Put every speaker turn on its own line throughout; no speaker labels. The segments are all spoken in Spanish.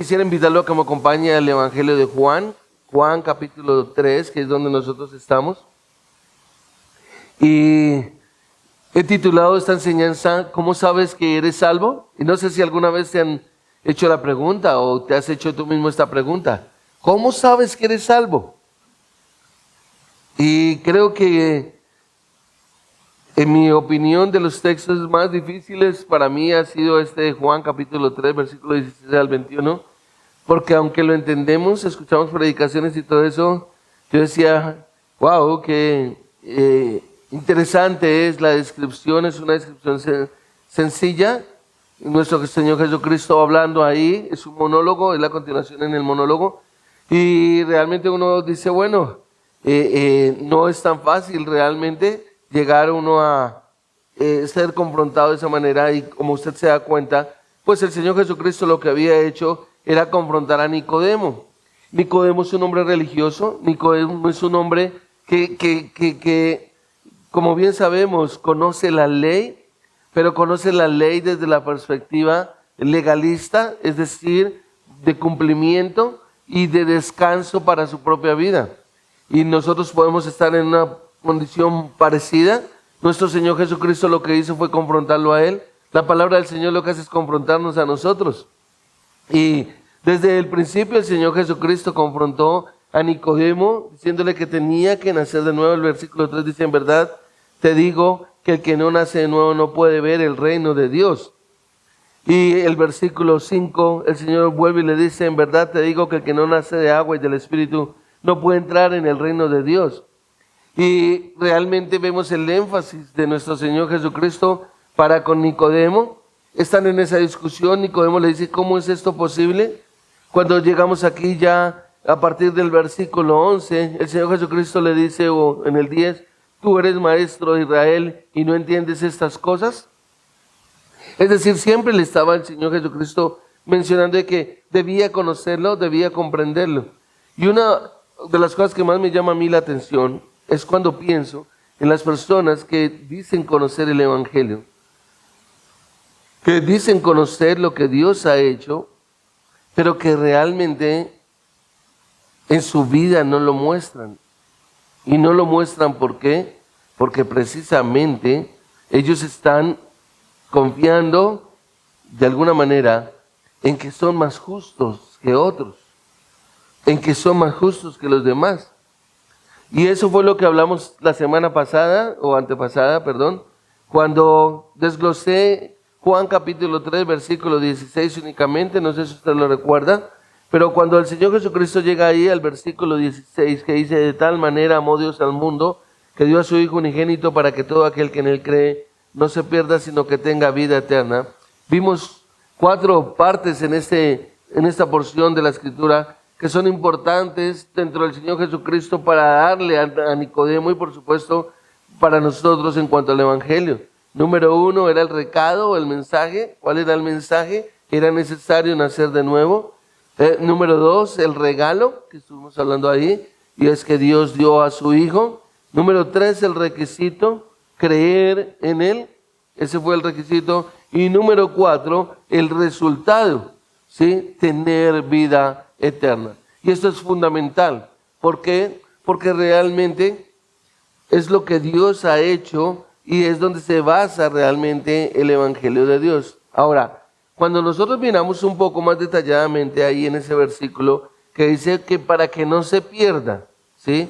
quisiera invitarlo a que me acompañe al Evangelio de Juan, Juan capítulo 3, que es donde nosotros estamos. Y he titulado esta enseñanza, ¿cómo sabes que eres salvo? Y no sé si alguna vez te han hecho la pregunta o te has hecho tú mismo esta pregunta. ¿Cómo sabes que eres salvo? Y creo que, en mi opinión, de los textos más difíciles para mí ha sido este de Juan capítulo 3, versículo 16 al 21, porque aunque lo entendemos, escuchamos predicaciones y todo eso, yo decía, wow, qué interesante es la descripción, es una descripción sencilla. Nuestro Señor Jesucristo hablando ahí, es un monólogo, es la continuación en el monólogo, y realmente uno dice, bueno, no es tan fácil realmente llegar uno a ser confrontado de esa manera, y como usted se da cuenta, pues el Señor Jesucristo lo que había hecho era confrontar a Nicodemo. Nicodemo es un hombre religioso, Nicodemo es un hombre que, como bien sabemos, conoce la ley, pero conoce la ley desde la perspectiva legalista, es decir, de cumplimiento y de descanso para su propia vida. Y nosotros podemos estar en una condición parecida. Nuestro Señor Jesucristo lo que hizo fue confrontarlo a él. La palabra del Señor lo que hace es confrontarnos a nosotros. Y desde el principio el Señor Jesucristo confrontó a Nicodemo diciéndole que tenía que nacer de nuevo. El versículo 3 dice, en verdad te digo que el que no nace de nuevo no puede ver el reino de Dios. Y el versículo 5, el Señor vuelve y le dice, en verdad te digo que el que no nace de agua y del Espíritu no puede entrar en el reino de Dios. Y realmente vemos el énfasis de nuestro Señor Jesucristo para con Nicodemo. Están en esa discusión, Nicodemo le dice, ¿cómo es esto posible? Cuando llegamos aquí ya a partir del versículo 11, el Señor Jesucristo le dice, o en el 10, ¿tú eres maestro de Israel y no entiendes estas cosas? Es decir, siempre le estaba el Señor Jesucristo mencionando de que debía conocerlo, debía comprenderlo. Y una de las cosas que más me llama a mí la atención es cuando pienso en las personas que dicen conocer el Evangelio, que dicen conocer lo que Dios ha hecho, pero que realmente en su vida no lo muestran. Y no lo muestran, ¿por qué? Porque precisamente ellos están confiando de alguna manera en que son más justos que otros, en que son más justos que los demás. Y eso fue lo que hablamos la semana pasada, o antepasada, perdón, cuando desglosé Juan capítulo 3, versículo 16 únicamente, no sé si usted lo recuerda, pero cuando el Señor Jesucristo llega ahí al versículo 16, que dice, de tal manera amó Dios al mundo, que dio a su Hijo unigénito para que todo aquel que en él cree no se pierda, sino que tenga vida eterna. Vimos 4 partes en esta porción de la Escritura que son importantes dentro del Señor Jesucristo para darle a Nicodemo y por supuesto para nosotros en cuanto al Evangelio. Número 1 era el recado, el mensaje. ¿Cuál era el mensaje? Era necesario nacer de nuevo. Número 2, el regalo, que estuvimos hablando ahí, y es que Dios dio a su Hijo. Número 3, el requisito, creer en Él. Ese fue el requisito. Y número 4, el resultado, ¿sí? Tener vida eterna. Y esto es fundamental. ¿Por qué? Porque realmente es lo que Dios ha hecho y es donde se basa realmente el Evangelio de Dios. Ahora, cuando nosotros miramos un poco más detalladamente ahí en ese versículo que dice que para que no se pierda, ¿sí?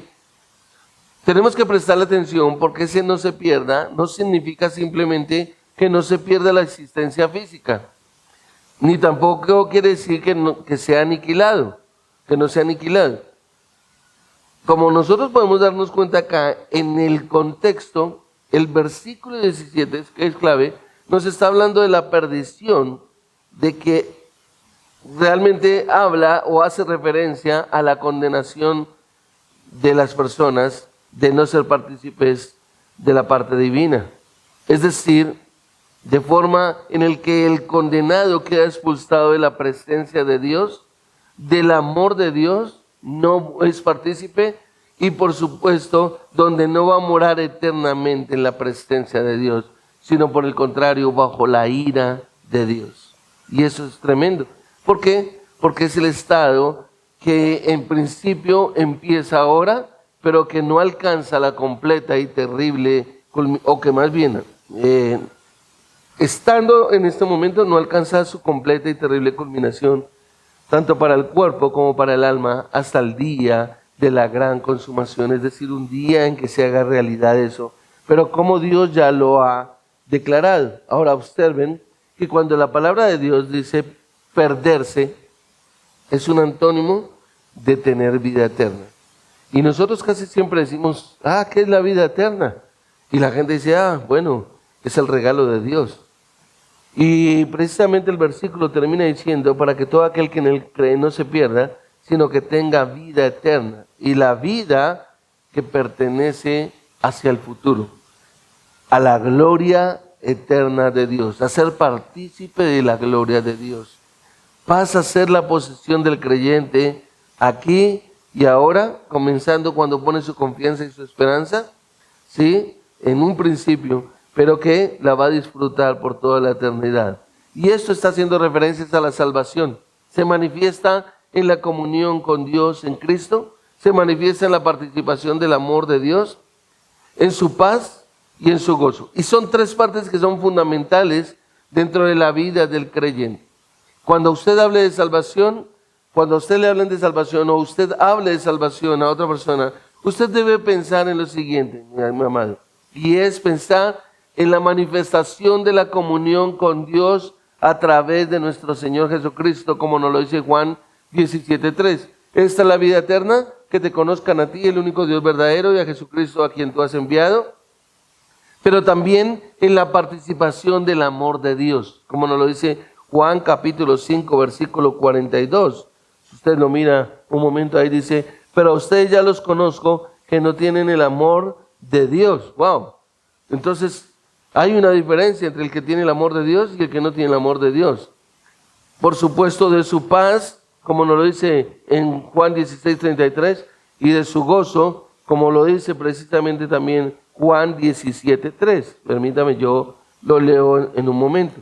Tenemos que prestarle atención porque ese no se pierda no significa simplemente que no se pierda la existencia física, ni tampoco quiere decir que sea aniquilado, que no sea aniquilado. Como nosotros podemos darnos cuenta acá en el contexto, el versículo 17, que es clave, nos está hablando de la perdición, de que realmente habla o hace referencia a la condenación de las personas de no ser partícipes de la parte divina. Es decir, de forma en el que el condenado queda expulsado de la presencia de Dios, del amor de Dios, no es partícipe y por supuesto donde no va a morar eternamente en la presencia de Dios, sino por el contrario bajo la ira de Dios. Y eso es tremendo. ¿Por qué? porque es el estado que en principio empieza ahora, pero que no alcanza la completa y terrible, o que más bien, estando en este momento, no alcanza su completa y terrible culminación, tanto para el cuerpo como para el alma, hasta el día de la gran consumación, es decir, un día en que se haga realidad eso, pero como Dios ya lo ha declarado. Ahora observen que cuando la palabra de Dios dice perderse, es un antónimo de tener vida eterna. Y nosotros casi siempre decimos, ¿qué es la vida eterna? Y la gente dice, bueno, es el regalo de Dios. Y precisamente el versículo termina diciendo, para que todo aquel que en él cree no se pierda, sino que tenga vida eterna. Y la vida que pertenece hacia el futuro, a la gloria eterna de Dios, a ser partícipe de la gloria de Dios. Pasa a ser la posesión del creyente aquí y ahora, comenzando cuando pone su confianza y su esperanza, ¿sí? En un principio, pero que la va a disfrutar por toda la eternidad. Y esto está haciendo referencias a la salvación. Se manifiesta en la comunión con Dios en Cristo, se manifiesta en la participación del amor de Dios, en su paz y en su gozo. Y son tres partes que son fundamentales dentro de la vida del creyente. Cuando usted hable de salvación, cuando a usted le hablen de salvación o usted hable de salvación a otra persona, usted debe pensar en lo siguiente, mi amado, y es pensar en la manifestación de la comunión con Dios a través de nuestro Señor Jesucristo, como nos lo dice Juan 17:3. Esta es la vida eterna, que te conozcan a ti, el único Dios verdadero, y a Jesucristo a quien tú has enviado, pero también en la participación del amor de Dios, como nos lo dice Juan capítulo 5, versículo 42. Si usted lo mira un momento ahí, dice, pero a ustedes ya los conozco que no tienen el amor de Dios. ¡Wow! Entonces, hay una diferencia entre el que tiene el amor de Dios y el que no tiene el amor de Dios. Por supuesto, de su paz, como nos lo dice en Juan 16:33, y de su gozo, como lo dice precisamente también Juan 17:3. Permítame, yo lo leo en un momento.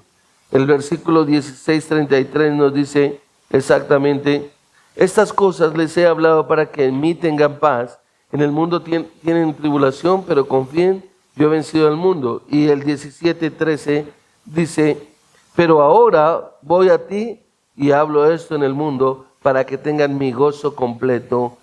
El versículo 16:33 nos dice exactamente, estas cosas les he hablado para que en mí tengan paz. En el mundo tienen tribulación, pero confíen, yo he vencido al mundo. Y el 17:13 dice, pero ahora voy a ti y hablo esto en el mundo para que tengan mi gozo completo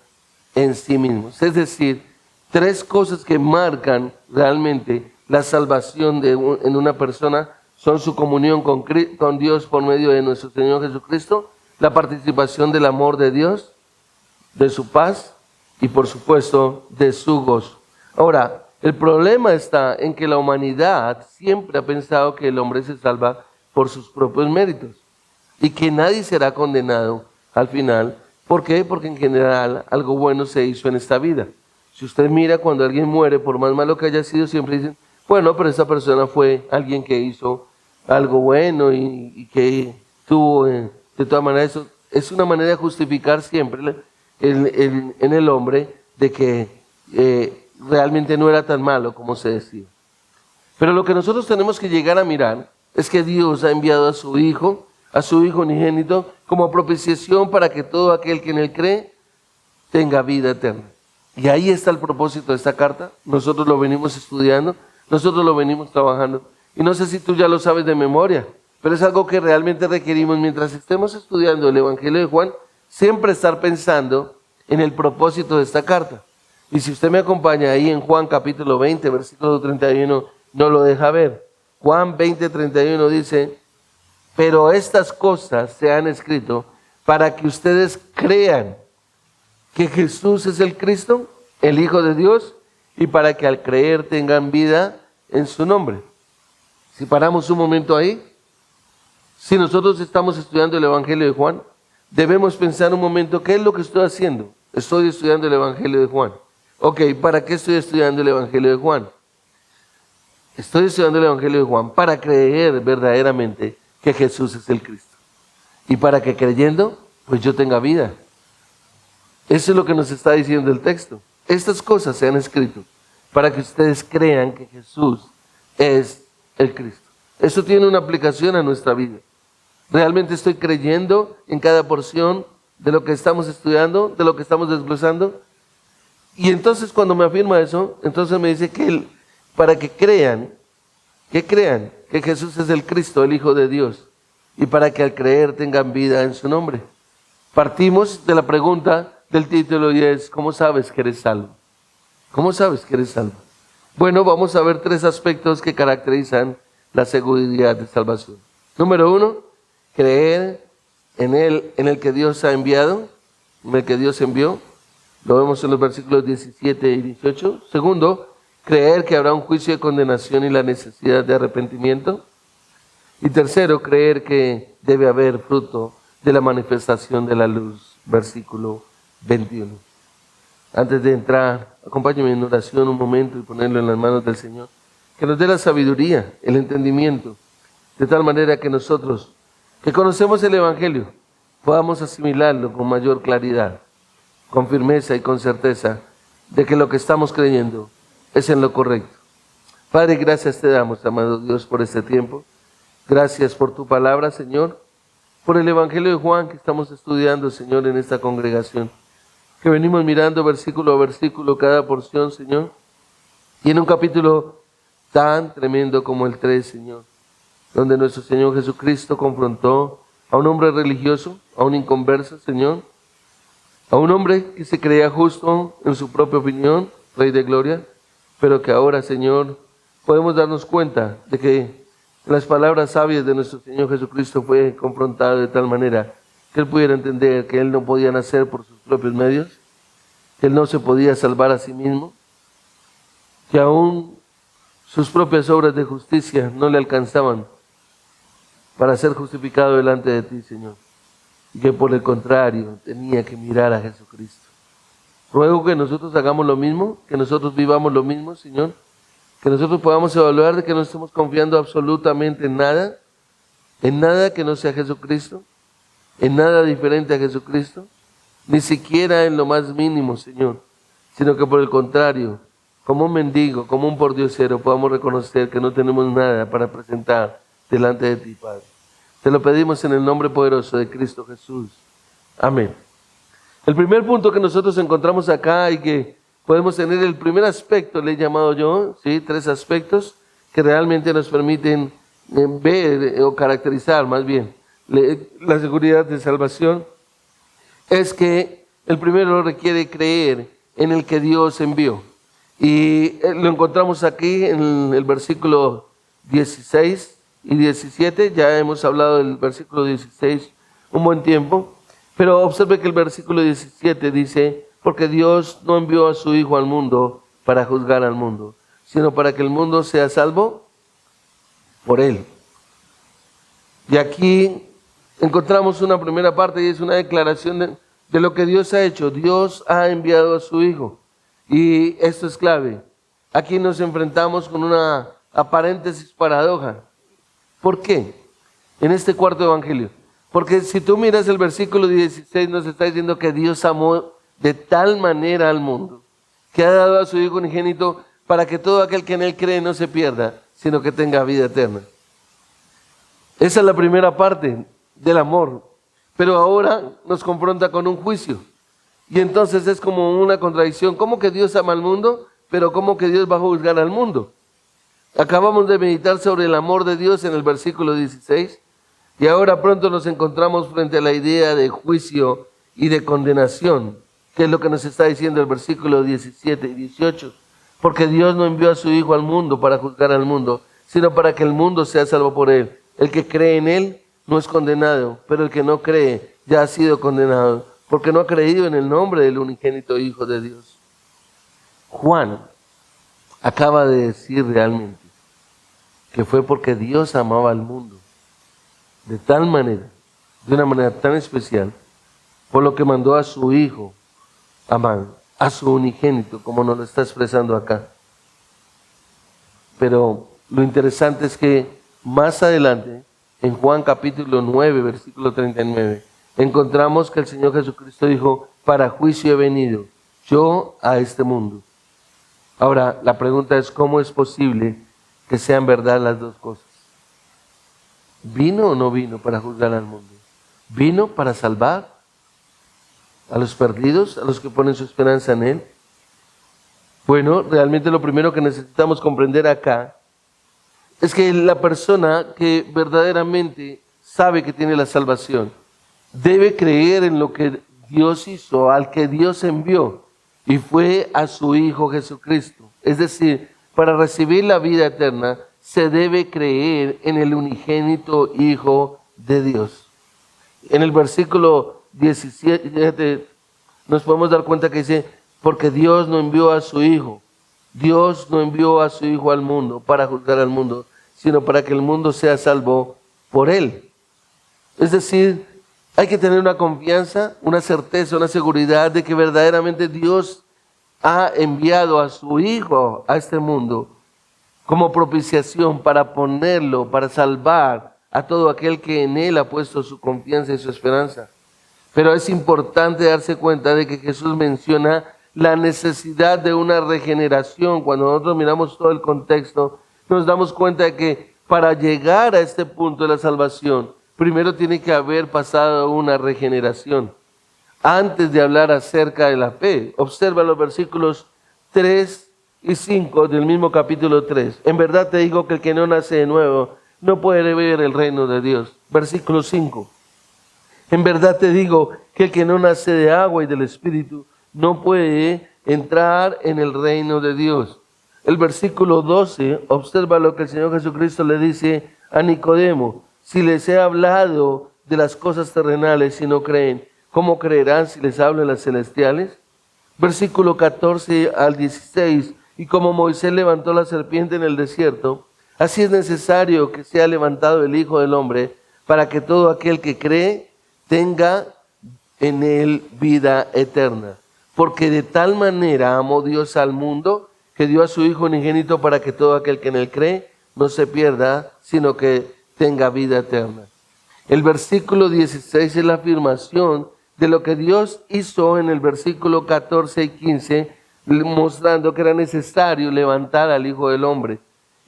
en sí mismos. Es decir, tres cosas que marcan realmente la salvación en una persona son su comunión con Dios por medio de nuestro Señor Jesucristo, la participación del amor de Dios, de su paz y por supuesto de su gozo. Ahora, el problema está en que la humanidad siempre ha pensado que el hombre se salva por sus propios méritos y que nadie será condenado al final. ¿Por qué? Porque en general algo bueno se hizo en esta vida. Si usted mira cuando alguien muere, por más malo que haya sido, siempre dicen, bueno, pero esa persona fue alguien que hizo algo bueno y que tuvo, de todas maneras, eso es una manera de justificar siempre en el hombre de que realmente no era tan malo como se decía. Pero lo que nosotros tenemos que llegar a mirar es que Dios ha enviado a su Hijo unigénito, como propiciación para que todo aquel que en Él cree tenga vida eterna. Y ahí está el propósito de esta carta. Nosotros lo venimos estudiando, nosotros lo venimos trabajando. Y no sé si tú ya lo sabes de memoria, pero es algo que realmente requerimos mientras estemos estudiando el Evangelio de Juan, siempre estar pensando en el propósito de esta carta. Y si usted me acompaña ahí en Juan capítulo 20, versículo 31, no lo deja ver. Juan 20, 31 dice, pero estas cosas se han escrito para que ustedes crean que Jesús es el Cristo, el Hijo de Dios, y para que al creer tengan vida en su nombre. Si paramos un momento ahí, si nosotros estamos estudiando el Evangelio de Juan, debemos pensar un momento, ¿qué es lo que estoy haciendo? Estoy estudiando el Evangelio de Juan. Ok, ¿para qué estoy estudiando el Evangelio de Juan? Estoy estudiando el Evangelio de Juan para creer verdaderamente que Jesús es el Cristo. Y para que creyendo, pues yo tenga vida. Eso es lo que nos está diciendo el texto. Estas cosas se han escrito para que ustedes crean que Jesús es el Cristo. Eso tiene una aplicación a nuestra vida. ¿Realmente estoy creyendo en cada porción de lo que estamos estudiando, de lo que estamos desglosando? Y entonces cuando me afirma eso, entonces me dice que para que crean que Jesús es el Cristo, el Hijo de Dios, y para que al creer tengan vida en su nombre. Partimos de la pregunta del título y es, ¿cómo sabes que eres salvo? ¿Cómo sabes que eres salvo? Bueno, vamos a ver 3 aspectos que caracterizan la seguridad de salvación. Número 1, creer en el que Dios ha enviado, en el que Dios envió. Lo vemos en los versículos 17 y 18. Segundo, creer que habrá un juicio de condenación y la necesidad de arrepentimiento. Y tercero, creer que debe haber fruto de la manifestación de la luz. Versículo 21. Antes de entrar, acompáñenme en oración un momento y ponerlo en las manos del Señor. Que nos dé la sabiduría, el entendimiento, de tal manera que nosotros, que conocemos el Evangelio, podamos asimilarlo con mayor claridad, con firmeza y con certeza de que lo que estamos creyendo es en lo correcto. Padre, gracias te damos, amado Dios, por este tiempo. Gracias por tu palabra, Señor, por el Evangelio de Juan que estamos estudiando, Señor, en esta congregación, que venimos mirando versículo a versículo cada porción, Señor, y en un capítulo tan tremendo como el 3, Señor, donde nuestro Señor Jesucristo confrontó a un hombre religioso, a un inconverso, Señor, a un hombre que se creía justo en su propia opinión, Rey de Gloria, pero que ahora, Señor, podemos darnos cuenta de que las palabras sabias de nuestro Señor Jesucristo fue confrontado de tal manera que Él pudiera entender que Él no podía nacer por sus propios medios, que Él no se podía salvar a sí mismo, que aún sus propias obras de justicia no le alcanzaban para ser justificado delante de ti, Señor, y que por el contrario tenía que mirar a Jesucristo. Ruego que nosotros hagamos lo mismo, que nosotros vivamos lo mismo, Señor, que nosotros podamos evaluar de que no estemos confiando absolutamente en nada que no sea Jesucristo, en nada diferente a Jesucristo, ni siquiera en lo más mínimo, Señor, sino que por el contrario, como un mendigo, como un pordiosero, podamos reconocer que no tenemos nada para presentar delante de ti, Padre. Te lo pedimos en el nombre poderoso de Cristo Jesús. Amén. El primer punto que nosotros encontramos acá y que podemos tener, el primer aspecto, le he llamado yo, ¿sí? 3 aspectos que realmente nos permiten ver o caracterizar más bien la seguridad de salvación, es que el primero requiere creer en el que Dios envió. Y lo encontramos aquí en el versículo 16 y 17, ya hemos hablado del versículo 16 un buen tiempo, pero observe que el versículo 17 dice, porque Dios no envió a su Hijo al mundo para juzgar al mundo, sino para que el mundo sea salvo por Él. Y aquí encontramos una primera parte y es una declaración de lo que Dios ha hecho. Dios ha enviado a su Hijo. Y esto es clave. Aquí nos enfrentamos con una aparente paradoja. ¿Por qué? En este cuarto evangelio. Porque si tú miras el versículo 16, nos está diciendo que Dios amó de tal manera al mundo, que ha dado a su Hijo unigénito para que todo aquel que en Él cree no se pierda, sino que tenga vida eterna. Esa es la primera parte del amor. Pero ahora nos confronta con un juicio. Y entonces es como una contradicción. ¿Cómo que Dios ama al mundo? Pero ¿cómo que Dios va a juzgar al mundo? Acabamos de meditar sobre el amor de Dios en el versículo 16. Y ahora pronto nos encontramos frente a la idea de juicio y de condenación, que es lo que nos está diciendo el versículo 17 y 18. Porque Dios no envió a su Hijo al mundo para juzgar al mundo, sino para que el mundo sea salvo por Él. El que cree en Él no es condenado, pero el que no cree ya ha sido condenado, porque no ha creído en el nombre del unigénito Hijo de Dios. Juan acaba de decir realmente que fue porque Dios amaba al mundo de tal manera, de una manera tan especial, por lo que mandó a su Hijo amado, a su unigénito, como nos lo está expresando acá. Pero lo interesante es que más adelante, en Juan capítulo 9, versículo 39, encontramos que el Señor Jesucristo dijo, para juicio he venido yo a este mundo. Ahora, la pregunta es, ¿cómo es posible que sean verdad las dos cosas? ¿Vino o no vino para juzgar al mundo? ¿Vino para salvar a los perdidos, a los que ponen su esperanza en Él? Bueno, realmente lo primero que necesitamos comprender acá es que la persona que verdaderamente sabe que tiene la salvación debe creer en lo que Dios hizo, al que Dios envió, y fue a su Hijo Jesucristo. Es decir, para recibir la vida eterna se debe creer en el unigénito Hijo de Dios. En el versículo 17 nos podemos dar cuenta que dice, porque Dios no envió a su Hijo. Dios no envió a su Hijo al mundo para juzgar al mundo, sino para que el mundo sea salvo por Él. Es decir, hay que tener una confianza, una certeza, una seguridad de que verdaderamente Dios ha enviado a su Hijo a este mundo como propiciación para ponerlo, para salvar a todo aquel que en Él ha puesto su confianza y su esperanza. Pero es importante darse cuenta de que Jesús menciona la necesidad de una regeneración. Cuando nosotros miramos todo el contexto, nos damos cuenta de que para llegar a este punto de la salvación, primero tiene que haber pasado una regeneración. Antes de hablar acerca de la fe, observa los versículos 3 y 5 del mismo capítulo 3. En verdad te digo que el que no nace de nuevo no puede ver el reino de Dios. Versículo 5. En verdad te digo que el que no nace de agua y del Espíritu no puede entrar en el reino de Dios. El versículo 12, observa lo que el Señor Jesucristo le dice a Nicodemo. Si les he hablado de las cosas terrenales y no creen, ¿cómo creerán si les hablo de las celestiales? Versículo 14 al 16. Y como Moisés levantó la serpiente en el desierto, así es necesario que sea levantado el Hijo del Hombre, para que todo aquel que cree tenga en él vida eterna. Porque de tal manera amó Dios al mundo, que dio a su Hijo unigénito para que todo aquel que en él cree no se pierda, sino que tenga vida eterna. El versículo 16 es la afirmación de lo que Dios hizo en el versículo 14 y 15, mostrando que era necesario levantar al Hijo del Hombre.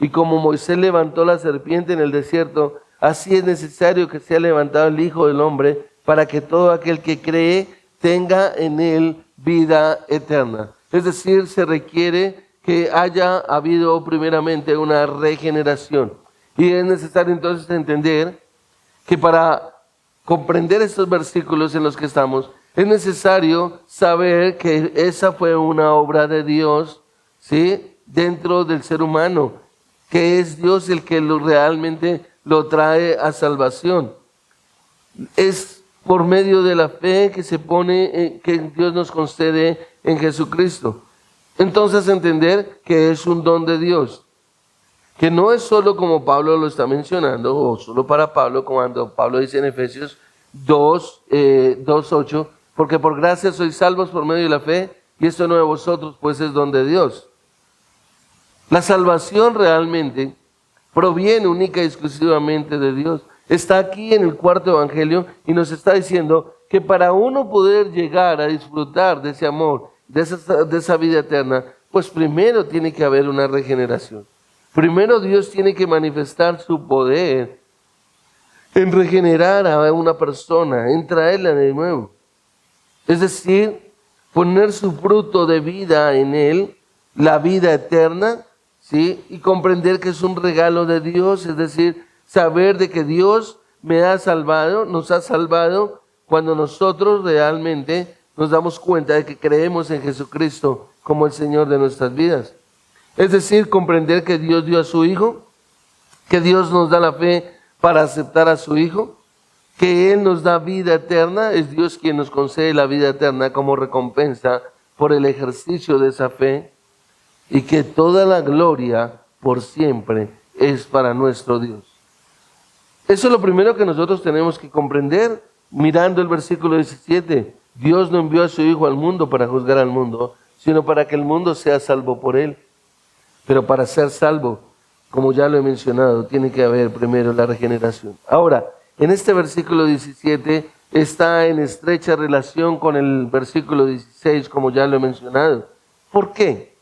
Y como Moisés levantó la serpiente en el desierto, así es necesario que sea levantado el Hijo del Hombre, para que todo aquel que cree tenga en él vida eterna. Es decir, se requiere que haya habido primeramente una regeneración. Y es necesario entonces entender que para comprender estos versículos en los que estamos, es necesario saber que esa fue una obra de Dios, ¿sí?, dentro del ser humano, que es Dios el que realmente lo trae a salvación. Es por medio de la fe que se pone, que Dios nos concede en Jesucristo. Entonces entender que es un don de Dios, que no es solo como Pablo lo está mencionando, o solo para Pablo, cuando Pablo dice en Efesios 2:8, porque por gracia sois salvos por medio de la fe, y esto no de vosotros, pues es don de Dios. La salvación realmente proviene única y exclusivamente de Dios. Está aquí en el cuarto evangelio y nos está diciendo que para uno poder llegar a disfrutar de ese amor, de esa vida eterna, pues primero tiene que haber una regeneración. Primero Dios tiene que manifestar su poder en regenerar a una persona, en traerla de nuevo. Es decir, poner su fruto de vida en él, la vida eterna, ¿sí?, y comprender que es un regalo de Dios, es decir, saber de que Dios me ha salvado, nos ha salvado cuando nosotros realmente nos damos cuenta de que creemos en Jesucristo como el Señor de nuestras vidas. Es decir, comprender que Dios dio a su Hijo, que Dios nos da la fe para aceptar a su Hijo, que Él nos da vida eterna, es Dios quien nos concede la vida eterna como recompensa por el ejercicio de esa fe, y que toda la gloria por siempre es para nuestro Dios. Eso es lo primero que nosotros tenemos que comprender mirando el versículo 17. Dios no envió a su Hijo al mundo para juzgar al mundo, sino para que el mundo sea salvo por Él. Pero para ser salvo, como ya lo he mencionado, tiene que haber primero la regeneración. Ahora, en este versículo 17 está en estrecha relación con el versículo 16, como ya lo he mencionado. ¿Por qué?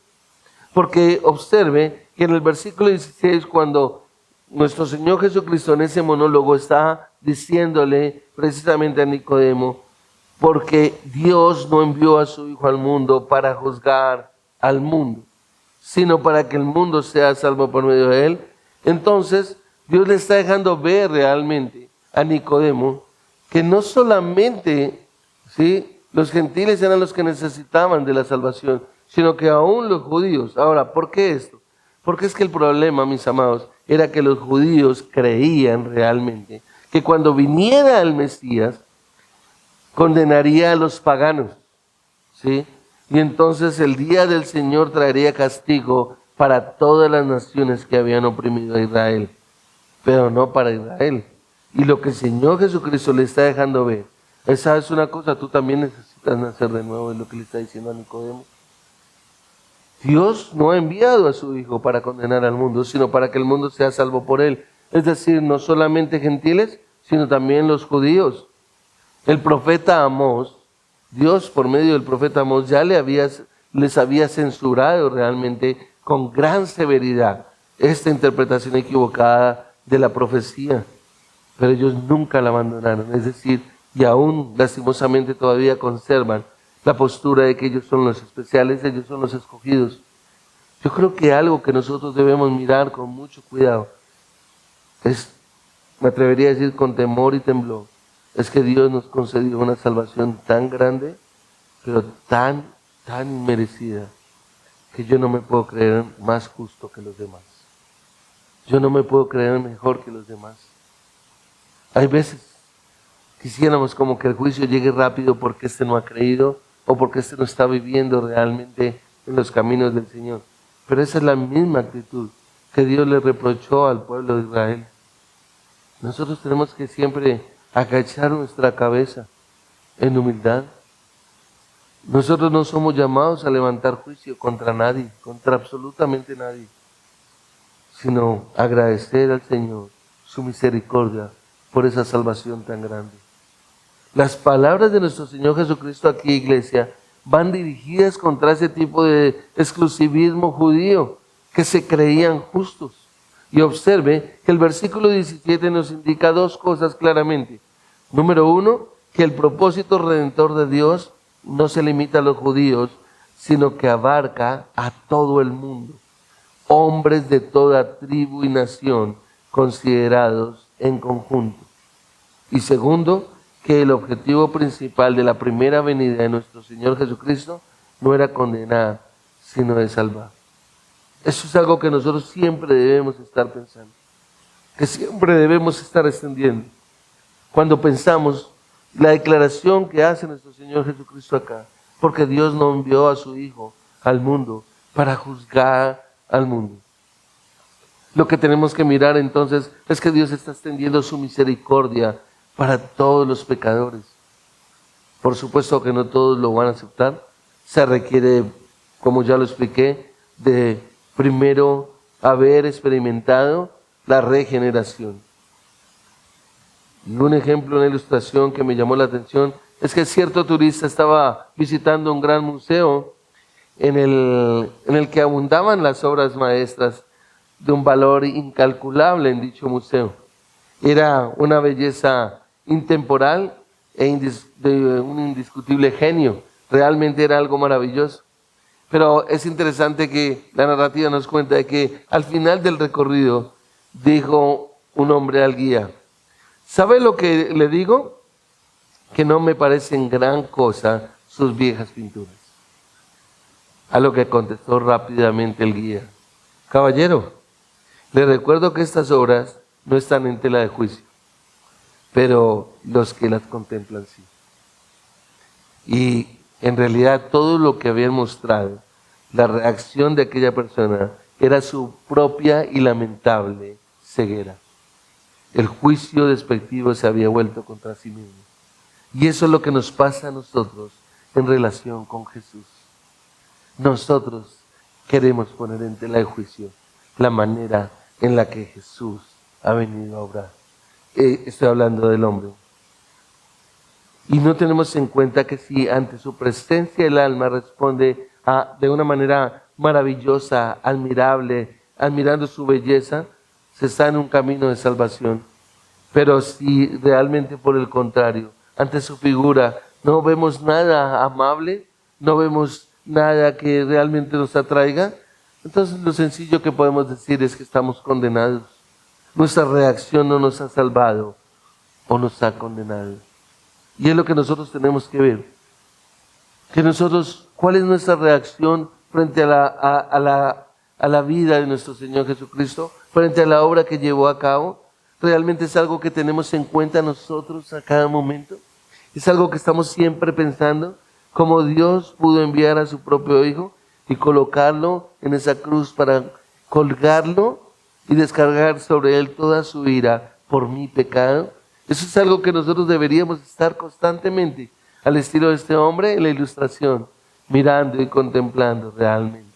Porque observe que en el versículo 16, cuando nuestro Señor Jesucristo en ese monólogo está diciéndole precisamente a Nicodemo, porque Dios no envió a su Hijo al mundo para juzgar al mundo, sino para que el mundo sea salvo por medio de él. Entonces, Dios le está dejando ver realmente a Nicodemo que no solamente, ¿sí?, los gentiles eran los que necesitaban de la salvación, sino que aún los judíos. Ahora, ¿por qué esto? Porque es que el problema, mis amados, era que los judíos creían realmente que cuando viniera el Mesías, condenaría a los paganos, ¿sí? Y entonces el día del Señor traería castigo para todas las naciones que habían oprimido a Israel, pero no para Israel. Y lo que el Señor Jesucristo le está dejando ver, ¿sabes una cosa? Tú también necesitas nacer de nuevo, es lo que le está diciendo a Nicodemo. Dios no ha enviado a su Hijo para condenar al mundo, sino para que el mundo sea salvo por él. Es decir, no solamente gentiles, sino también los judíos. El profeta Amós, Dios por medio del profeta Amós ya les había censurado realmente con gran severidad esta interpretación equivocada de la profecía. Pero ellos nunca la abandonaron, es decir, y aún lastimosamente todavía conservan la postura de que ellos son los especiales, ellos son los escogidos. Yo creo que algo que nosotros debemos mirar con mucho cuidado es, me atrevería a decir con temor y temblor, es que Dios nos concedió una salvación tan grande, pero tan inmerecida, que yo no me puedo creer más justo que los demás. Yo no me puedo creer mejor que los demás. Hay veces quisiéramos como que el juicio llegue rápido porque este no ha creído o porque este no está viviendo realmente en los caminos del Señor. Pero esa es la misma actitud que Dios le reprochó al pueblo de Israel. Nosotros tenemos que siempre agachar nuestra cabeza en humildad. Nosotros no somos llamados a levantar juicio contra nadie, contra absolutamente nadie, sino agradecer al Señor su misericordia por esa salvación tan grande. Las palabras de nuestro Señor Jesucristo aquí, iglesia, van dirigidas contra ese tipo de exclusivismo judío que se creían justos. Y observe que el versículo 17 nos indica dos cosas claramente. Número uno, que el propósito redentor de Dios no se limita a los judíos, sino que abarca a todo el mundo. Hombres de toda tribu y nación considerados en conjunto. Y segundo, que el objetivo principal de la primera venida de nuestro Señor Jesucristo no era condenar, sino de salvar. Eso es algo que nosotros siempre debemos estar pensando, que siempre debemos estar extendiendo. Cuando pensamos la declaración que hace nuestro Señor Jesucristo acá, porque Dios no envió a su Hijo al mundo para juzgar al mundo. Lo que tenemos que mirar entonces es que Dios está extendiendo su misericordia para todos los pecadores. Por supuesto que no todos lo van a aceptar. Se requiere, como ya lo expliqué, de primero haber experimentado la regeneración. Y un ejemplo, una ilustración que me llamó la atención, es que cierto turista estaba visitando un gran museo en el que abundaban las obras maestras de un valor incalculable en dicho museo. Era una belleza intemporal de un indiscutible genio. Realmente era algo maravilloso. Pero es interesante que la narrativa nos cuenta de que al final del recorrido dijo un hombre al guía: ¿sabe lo que le digo? Que no me parecen gran cosa sus viejas pinturas. A lo que contestó rápidamente el guía: caballero, le recuerdo que estas obras no están en tela de juicio, pero los que las contemplan sí. Y en realidad todo lo que habían mostrado, la reacción de aquella persona, era su propia y lamentable ceguera. El juicio despectivo se había vuelto contra sí mismo. Y eso es lo que nos pasa a nosotros en relación con Jesús. Nosotros queremos poner en tela de juicio la manera en la que Jesús ha venido a obrar. Estoy hablando del hombre. Y no tenemos en cuenta que si ante su presencia el alma responde de una manera maravillosa, admirable, admirando su belleza, se está en un camino de salvación. Pero si realmente por el contrario, ante su figura no vemos nada amable, no vemos nada que realmente nos atraiga, entonces lo sencillo que podemos decir es que estamos condenados. Nuestra reacción no nos ha salvado o nos ha condenado. Y es lo que nosotros tenemos que ver. Que nosotros, ¿cuál es nuestra reacción frente a la vida de nuestro Señor Jesucristo? Frente a la obra que llevó a cabo. ¿Realmente es algo que tenemos en cuenta nosotros a cada momento? ¿Es algo que estamos siempre pensando? Cómo Dios pudo enviar a su propio Hijo y colocarlo en esa cruz para colgarlo y descargar sobre él toda su ira por mi pecado. Eso es algo que nosotros deberíamos estar constantemente, al estilo de este hombre, en la ilustración, mirando y contemplando realmente.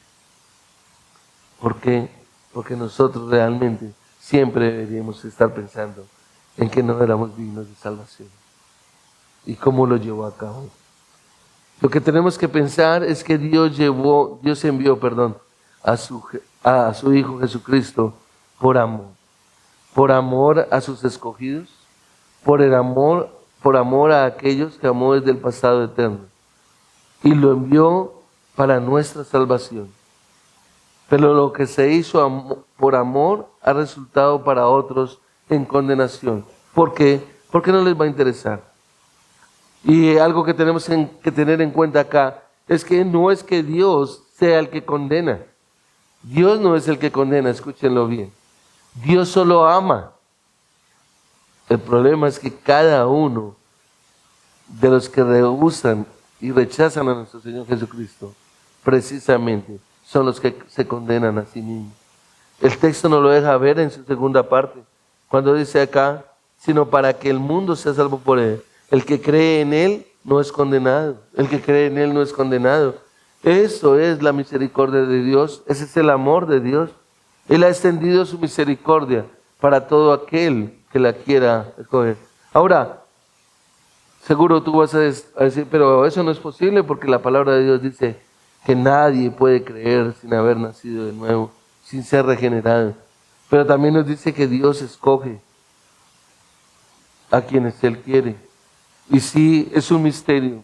¿Por qué? Porque nosotros realmente siempre deberíamos estar pensando en que no éramos dignos de salvación. ¿Y cómo lo llevó a cabo? Lo que tenemos que pensar es que Dios envió a su Hijo Jesucristo por amor a sus escogidos, por amor a aquellos que amó desde el pasado eterno, y lo envió para nuestra salvación. Pero lo que se hizo por amor ha resultado para otros en condenación. ¿Por qué? Porque no les va a interesar. Y algo que tenemos que tener en cuenta acá es que no es que Dios sea el que condena. Dios no es el que condena, escúchenlo bien. Dios solo ama. El problema es que cada uno de los que rehusan y rechazan a nuestro Señor Jesucristo, precisamente son los que se condenan a sí mismos. El texto nos lo deja ver en su segunda parte, cuando dice acá, sino para que el mundo sea salvo por él. El que cree en él no es condenado. El que cree en él no es condenado. Eso es la misericordia de Dios. Ese es el amor de Dios. Él ha extendido su misericordia para todo aquel que la quiera escoger. Ahora, seguro tú vas a decir, pero eso no es posible porque la palabra de Dios dice que nadie puede creer sin haber nacido de nuevo, sin ser regenerado. Pero también nos dice que Dios escoge a quienes Él quiere. Y sí, es un misterio.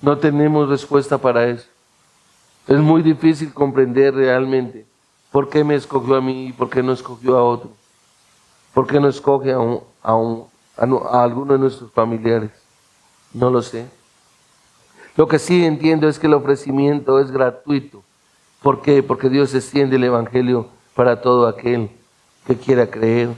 No tenemos respuesta para eso. Es muy difícil comprender realmente por qué me escogió a mí y por qué no escogió a otro. ¿Por qué no escoge a alguno de nuestros familiares? No lo sé. Lo que sí entiendo es que el ofrecimiento es gratuito. ¿Por qué? Porque Dios extiende el Evangelio para todo aquel que quiera creer.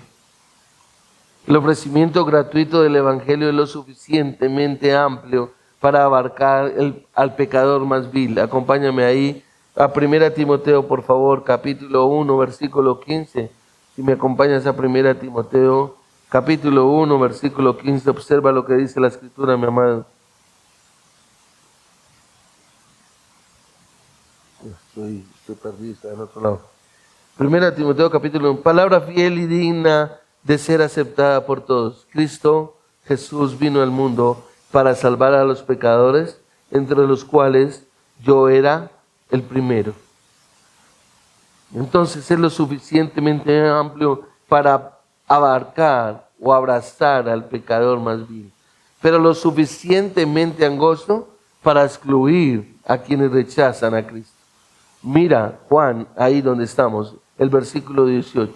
El ofrecimiento gratuito del Evangelio es lo suficientemente amplio para abarcar al pecador más vil. Acompáñame ahí a 1 Timoteo, por favor, capítulo 1, versículo 15. Si me acompañas a 1 Timoteo, capítulo 1, versículo 15, observa lo que dice la Escritura, mi amado. Estoy perdido, está en otro lado. 1 Timoteo, capítulo 1, palabra fiel y digna de ser aceptada por todos. Cristo Jesús vino al mundo para salvar a los pecadores, entre los cuales yo era el primero. Entonces es lo suficientemente amplio para abarcar o abrazar al pecador más vil, pero lo suficientemente angosto para excluir a quienes rechazan a Cristo. Mira, Juan, ahí donde estamos, el versículo 18.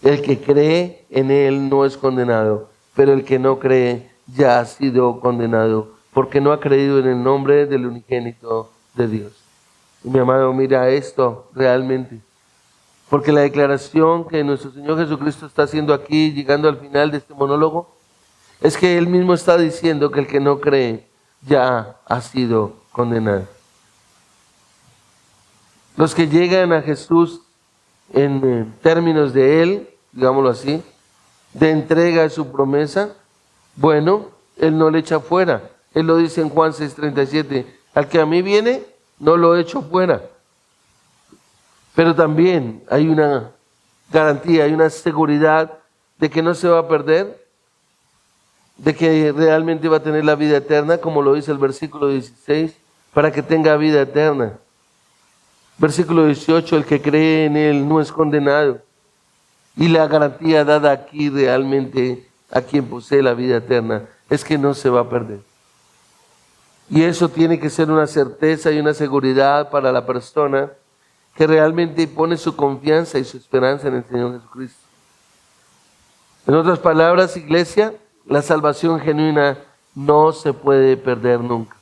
El que cree en Él no es condenado, pero el que no cree ya ha sido condenado, porque no ha creído en el nombre del unigénito de Dios. Y mi amado, mira esto realmente, porque la declaración que nuestro Señor Jesucristo está haciendo aquí, llegando al final de este monólogo, es que Él mismo está diciendo que el que no cree ya ha sido condenado. Los que llegan a Jesús en términos de Él, digámoslo así, de entrega de su promesa, bueno, Él no le echa fuera. Él lo dice en Juan 6:37, al que a mí viene, no lo echo fuera. Pero también hay una garantía, hay una seguridad de que no se va a perder, de que realmente va a tener la vida eterna, como lo dice el versículo 16, para que tenga vida eterna. Versículo 18, el que cree en Él no es condenado. Y la garantía dada aquí realmente a quien posee la vida eterna es que no se va a perder. Y eso tiene que ser una certeza y una seguridad para la persona que realmente pone su confianza y su esperanza en el Señor Jesucristo. En otras palabras, iglesia, la salvación genuina no se puede perder nunca.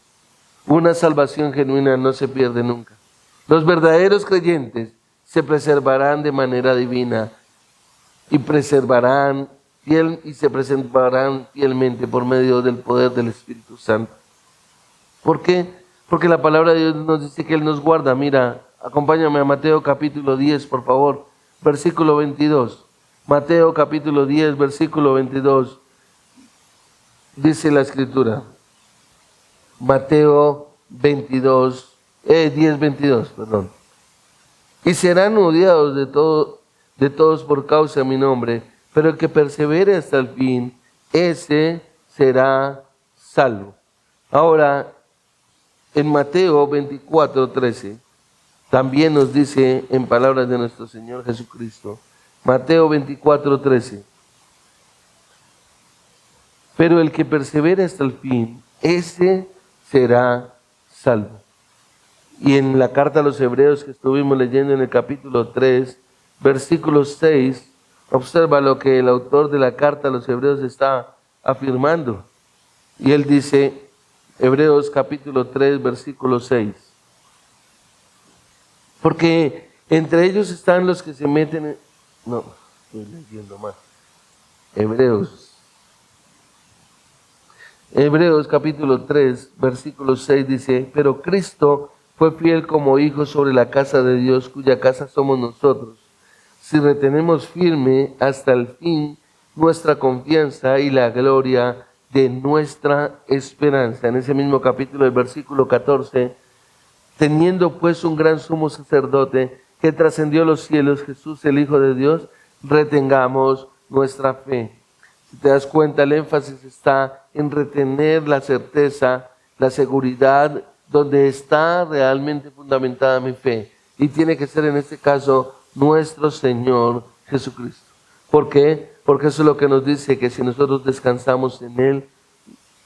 Una salvación genuina no se pierde nunca. Los verdaderos creyentes se preservarán de manera divina y se preservarán fielmente por medio del poder del Espíritu Santo. ¿Por qué? Porque la palabra de Dios nos dice que Él nos guarda. Mira, acompáñame a Mateo capítulo 10, por favor, versículo 22. Mateo capítulo 10, versículo 22. Dice la Escritura. Mateo 10, 22, perdón. Y serán odiados de todos por causa de mi nombre, pero el que persevere hasta el fin, ese será salvo. Ahora, en Mateo 24, 13, también nos dice en palabras de nuestro Señor Jesucristo, Mateo 24, 13, pero el que persevere hasta el fin, ese será salvo. Y en la carta a los Hebreos que estuvimos leyendo en el capítulo 3, versículo 6, observa lo que el autor de la carta a los Hebreos está afirmando. Y él dice, Hebreos capítulo 3, versículo 6. Porque entre ellos están los que se meten en... No, estoy leyendo mal. Hebreos capítulo 3, versículo 6 dice, pero Cristo fue fiel como hijo sobre la casa de Dios, cuya casa somos nosotros, si retenemos firme hasta el fin nuestra confianza y la gloria de nuestra esperanza. En ese mismo capítulo, el versículo 14, teniendo pues un gran sumo sacerdote que trascendió los cielos, Jesús el Hijo de Dios, retengamos nuestra fe. Si te das cuenta, el énfasis está en retener la certeza, la seguridad, donde está realmente fundamentada mi fe. Y tiene que ser en este caso nuestro Señor Jesucristo. ¿Por qué? Porque eso es lo que nos dice, que si nosotros descansamos en Él,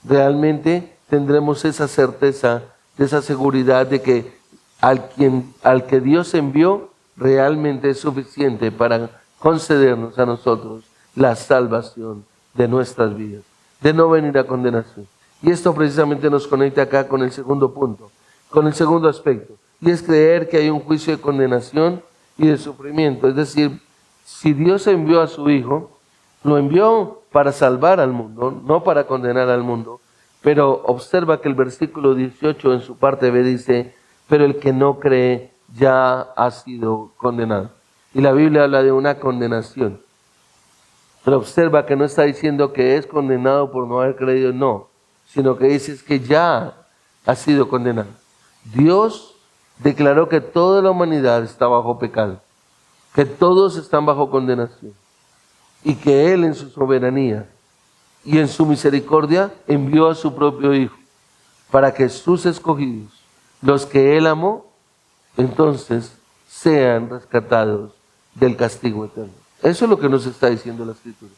realmente tendremos esa certeza, esa seguridad de que al que Dios envió, realmente es suficiente para concedernos a nosotros la salvación de nuestras vidas, de no venir a condenación. Y esto precisamente nos conecta acá con el segundo punto, con el segundo aspecto, y es creer que hay un juicio de condenación y de sufrimiento. Es decir, si Dios envió a su Hijo, lo envió para salvar al mundo, no para condenar al mundo. Pero observa que el versículo 18 en su parte B dice, pero el que no cree ya ha sido condenado. Y la Biblia habla de una condenación. Pero observa que no está diciendo que es condenado por no haber creído, no, sino que dice que ya ha sido condenado. Dios declaró que toda la humanidad está bajo pecado, que todos están bajo condenación, y que Él en su soberanía y en su misericordia envió a su propio Hijo para que sus escogidos, los que Él amó, entonces sean rescatados del castigo eterno. Eso es lo que nos está diciendo la Escritura.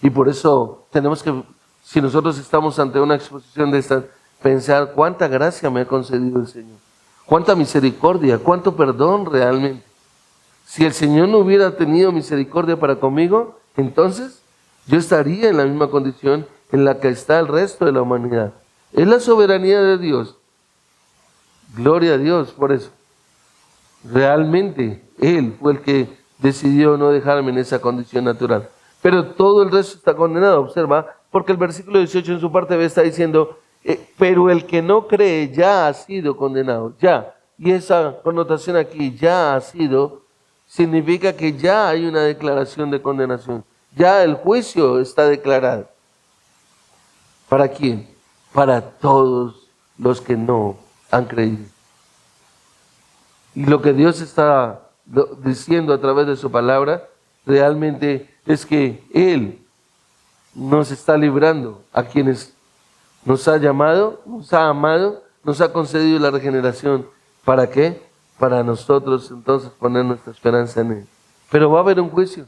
Y por eso tenemos que, si nosotros estamos ante una exposición de estas, pensar cuánta gracia me ha concedido el Señor, cuánta misericordia, cuánto perdón realmente. Si el Señor no hubiera tenido misericordia para conmigo, entonces yo estaría en la misma condición en la que está el resto de la humanidad. Es la soberanía de Dios. Gloria a Dios por eso. Realmente Él fue el que decidió no dejarme en esa condición natural. Pero todo el resto está condenado, observa, porque el versículo 18 en su parte B está diciendo, pero el que no cree ya ha sido condenado, ya. Y esa connotación aquí, ya ha sido, significa que ya hay una declaración de condenación. Ya el juicio está declarado. ¿Para quién? Para todos los que no han creído. Y lo que Dios está diciendo a través de su palabra, realmente es que Él nos está librando a quienes nos ha llamado, nos ha amado, nos ha concedido la regeneración. ¿Para qué? Para nosotros entonces poner nuestra esperanza en Él. Pero va a haber un juicio.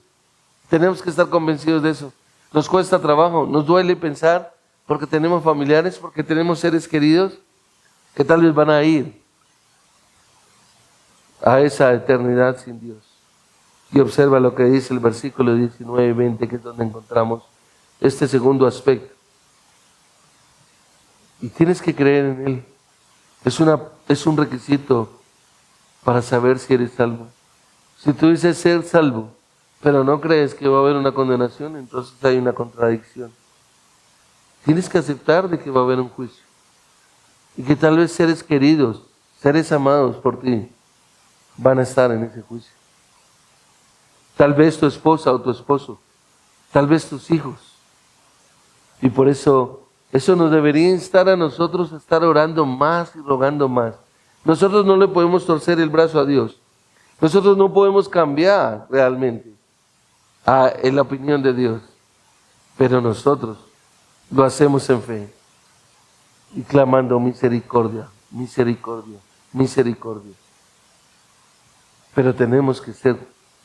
Tenemos que estar convencidos de eso. Nos cuesta trabajo, nos duele pensar porque tenemos familiares, porque tenemos seres queridos que tal vez van a ir a esa eternidad sin Dios. Y observa lo que dice el versículo 19 y 20, que es donde encontramos este segundo aspecto. Y tienes que creer en Él. Es un requisito para saber si eres salvo. Si tú dices ser salvo, pero no crees que va a haber una condenación, entonces hay una contradicción. Tienes que aceptar de que va a haber un juicio. Y que tal vez seres queridos, seres amados por ti, van a estar en ese juicio. Tal vez tu esposa o tu esposo, tal vez tus hijos. Y por eso nos debería instar a nosotros a estar orando más y rogando más. Nosotros no le podemos torcer el brazo a Dios. Nosotros no podemos cambiar realmente en la opinión de Dios. Pero nosotros lo hacemos en fe y clamando misericordia, misericordia, misericordia. Pero tenemos que ser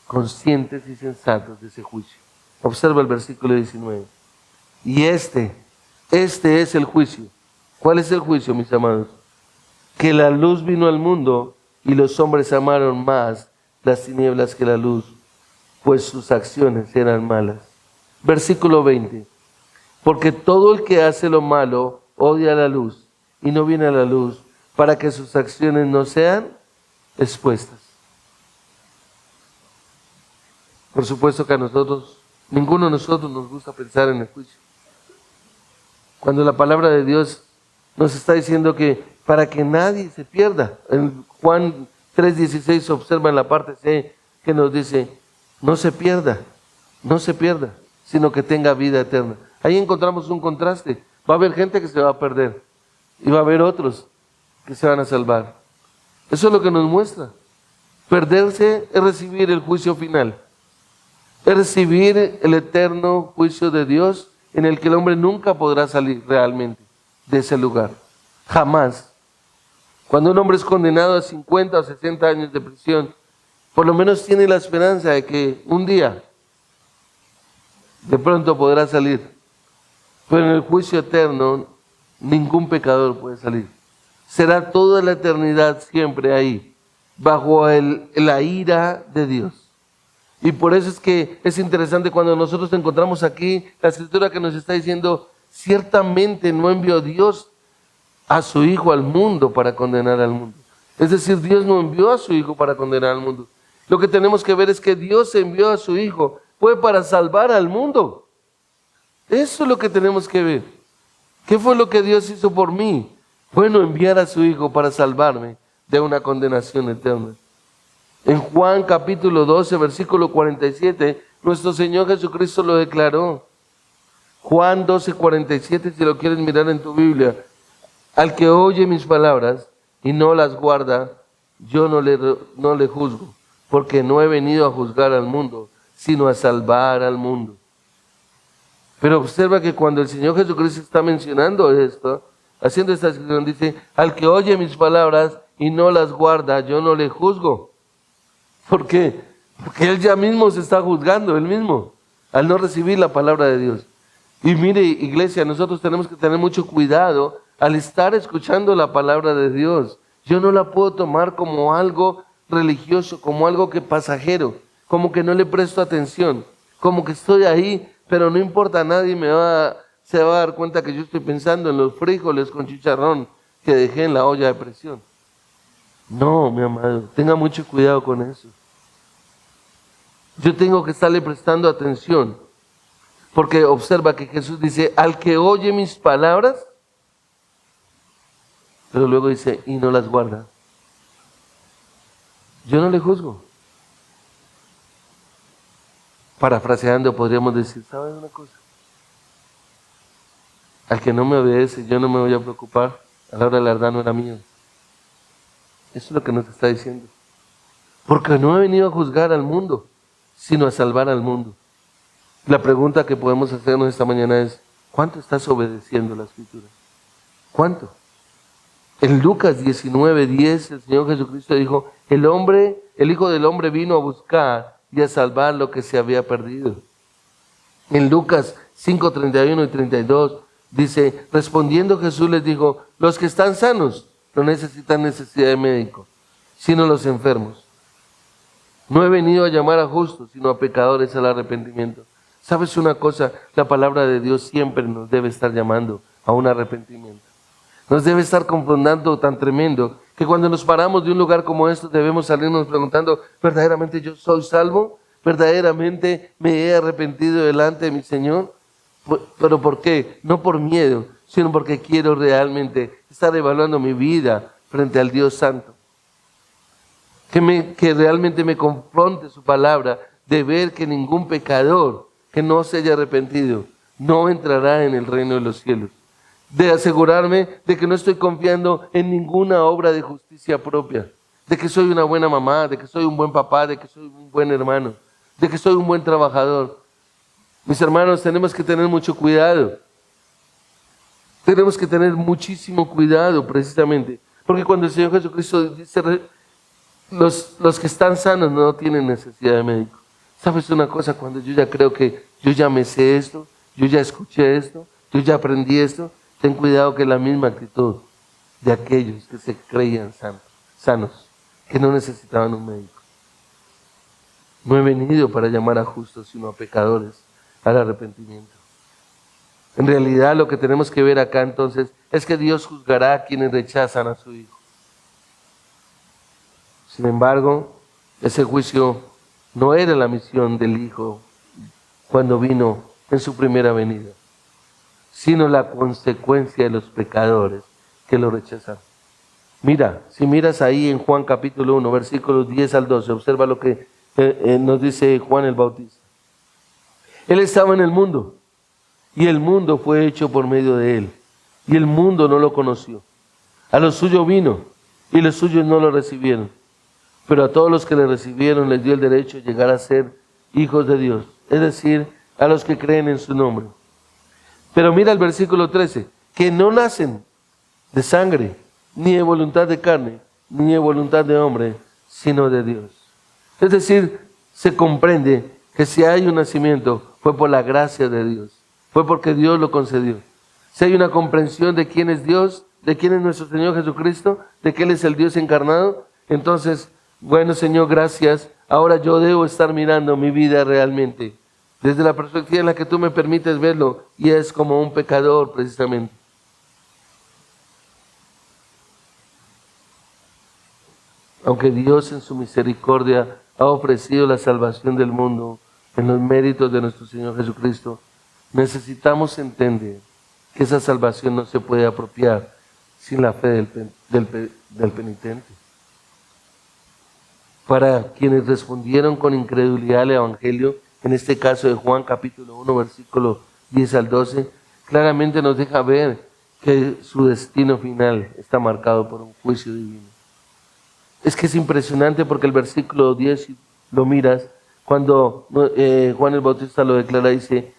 conscientes y sensatos de ese juicio. Observa el versículo 19. Y este es el juicio. ¿Cuál es el juicio, mis amados? Que la luz vino al mundo y los hombres amaron más las tinieblas que la luz, pues sus acciones eran malas. Versículo 20. Porque todo el que hace lo malo odia la luz y no viene a la luz para que sus acciones no sean expuestas. Por supuesto que a nosotros, ninguno de nosotros nos gusta pensar en el juicio. Cuando la palabra de Dios nos está diciendo que para que nadie se pierda. En Juan 3:16 observa en la parte C que nos dice, no se pierda, sino que tenga vida eterna. Ahí encontramos un contraste. Va a haber gente que se va a perder y va a haber otros que se van a salvar. Eso es lo que nos muestra. Perderse es recibir el juicio final. Es recibir el eterno juicio de Dios en el que el hombre nunca podrá salir realmente de ese lugar. Jamás. Cuando un hombre es condenado a 50 o 60 años de prisión, por lo menos tiene la esperanza de que un día de pronto podrá salir. Pero en el juicio eterno ningún pecador puede salir. Será toda la eternidad siempre ahí, bajo la ira de Dios. Y por eso es que es interesante cuando nosotros encontramos aquí la escritura que nos está diciendo, ciertamente no envió Dios a su Hijo al mundo para condenar al mundo. Es decir, Dios no envió a su Hijo para condenar al mundo. Lo que tenemos que ver es que Dios envió a su Hijo, fue para salvar al mundo. Eso es lo que tenemos que ver. ¿Qué fue lo que Dios hizo por mí? Bueno, enviar a su Hijo para salvarme de una condenación eterna. En Juan capítulo 12, versículo 47, nuestro Señor Jesucristo lo declaró. Juan 12, 47, si lo quieres mirar en tu Biblia. Al que oye mis palabras y no las guarda, yo no le juzgo, porque no he venido a juzgar al mundo, sino a salvar al mundo. Pero observa que cuando el Señor Jesucristo está mencionando esto, haciendo esta descripción, dice, al que oye mis palabras y no las guarda, yo no le juzgo. ¿Por qué? Porque Él ya mismo se está juzgando, Él mismo, al no recibir la palabra de Dios. Y mire, iglesia, nosotros tenemos que tener mucho cuidado al estar escuchando la palabra de Dios. Yo no la puedo tomar como algo religioso, como algo que pasajero, como que no le presto atención, como que estoy ahí, pero no importa, nadie se va a dar cuenta que yo estoy pensando en los frijoles con chicharrón que dejé en la olla de presión. No, mi amado, tenga mucho cuidado con eso. Yo tengo que estarle prestando atención, porque observa que Jesús dice, al que oye mis palabras, pero luego dice, y no las guarda. Yo no le juzgo. Parafraseando podríamos decir, ¿sabes una cosa? Al que no me obedece, yo no me voy a preocupar, a la hora de la verdad no era mío. Eso es lo que nos está diciendo. Porque no he venido a juzgar al mundo, sino a salvar al mundo. La pregunta que podemos hacernos esta mañana es, ¿cuánto estás obedeciendo la Escritura? ¿Cuánto? En Lucas 19:10 el Señor Jesucristo dijo, el Hijo del Hombre vino a buscar y a salvar lo que se había perdido. En Lucas 5, 31 y 32 dice, respondiendo Jesús les dijo, los que están sanos no necesitan necesidad de médico, sino los enfermos. No he venido a llamar a justos, sino a pecadores al arrepentimiento. ¿Sabes una cosa? La palabra de Dios siempre nos debe estar llamando a un arrepentimiento. Nos debe estar confrontando tan tremendo que cuando nos paramos de un lugar como este debemos salirnos preguntando, ¿verdaderamente yo soy salvo? ¿Verdaderamente me he arrepentido delante de mi Señor? ¿Pero por qué? No por miedo, sino porque quiero realmente estar evaluando mi vida frente al Dios Santo. Que realmente me confronte su palabra de ver que ningún pecador que no se haya arrepentido no entrará en el reino de los cielos. De asegurarme de que no estoy confiando en ninguna obra de justicia propia, de que soy una buena mamá, de que soy un buen papá, de que soy un buen hermano, de que soy un buen trabajador. Mis hermanos, tenemos que tener mucho cuidado. Tenemos que tener muchísimo cuidado precisamente, porque cuando el Señor Jesucristo dice, los que están sanos no tienen necesidad de médico. ¿Sabes una cosa? Cuando yo ya creo que yo ya me sé esto, yo ya escuché esto, yo ya aprendí esto, ten cuidado que es la misma actitud de aquellos que se creían sanos, que no necesitaban un médico. No he venido para llamar a justos, sino a pecadores al arrepentimiento. En realidad lo que tenemos que ver acá entonces es que Dios juzgará a quienes rechazan a su Hijo. Sin embargo, ese juicio no era la misión del Hijo cuando vino en su primera venida, sino la consecuencia de los pecadores que lo rechazaron. Mira, si miras ahí en Juan capítulo 1, versículos 10 al 12, observa lo que nos dice Juan el Bautista. Él estaba en el mundo, y el mundo fue hecho por medio de él, y el mundo no lo conoció. A los suyos vino, y los suyos no lo recibieron. Pero a todos los que le recibieron les dio el derecho de llegar a ser hijos de Dios, es decir, a los que creen en su nombre. Pero mira el versículo 13, que no nacen de sangre, ni de voluntad de carne, ni de voluntad de hombre, sino de Dios. Es decir, se comprende que si hay un nacimiento fue por la gracia de Dios, fue porque Dios lo concedió. Si hay una comprensión de quién es Dios, de quién es nuestro Señor Jesucristo, de que Él es el Dios encarnado, entonces, bueno Señor, gracias, ahora yo debo estar mirando mi vida realmente, desde la perspectiva en la que tú me permites verlo, y es como un pecador precisamente. Aunque Dios en su misericordia ha ofrecido la salvación del mundo en los méritos de nuestro Señor Jesucristo, necesitamos entender que esa salvación no se puede apropiar sin la fe del penitente. Para quienes respondieron con incredulidad al Evangelio, en este caso de Juan capítulo 1, versículo 10 al 12, claramente nos deja ver que su destino final está marcado por un juicio divino. Es que es impresionante porque el versículo 10, si lo miras, cuando Juan el Bautista lo declara, dice,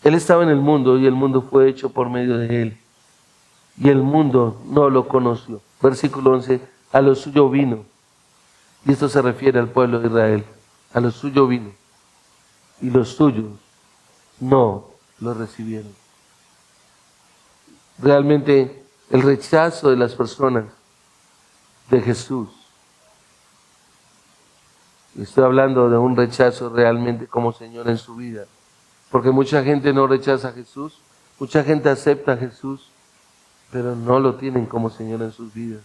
Él estaba en el mundo y el mundo fue hecho por medio de Él. Y el mundo no lo conoció. Versículo 11, a lo suyo vino. Y esto se refiere al pueblo de Israel. A lo suyo vino. Y los suyos no lo recibieron. Realmente el rechazo de las personas de Jesús. Estoy hablando de un rechazo realmente como Señor en su vida. Porque mucha gente no rechaza a Jesús, mucha gente acepta a Jesús, pero no lo tienen como Señor en sus vidas.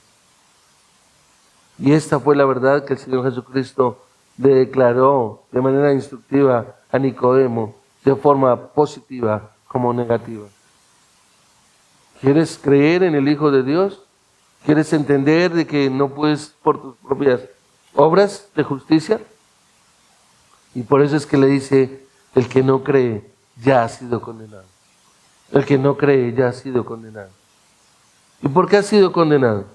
Y esta fue la verdad que el Señor Jesucristo le declaró de manera instructiva a Nicodemo, de forma positiva como negativa. ¿Quieres creer en el Hijo de Dios? ¿Quieres entender de que no puedes por tus propias obras de justicia? Y por eso es que le dice, el que no cree ya ha sido condenado. El que no cree ya ha sido condenado. ¿Y por qué ha sido condenado?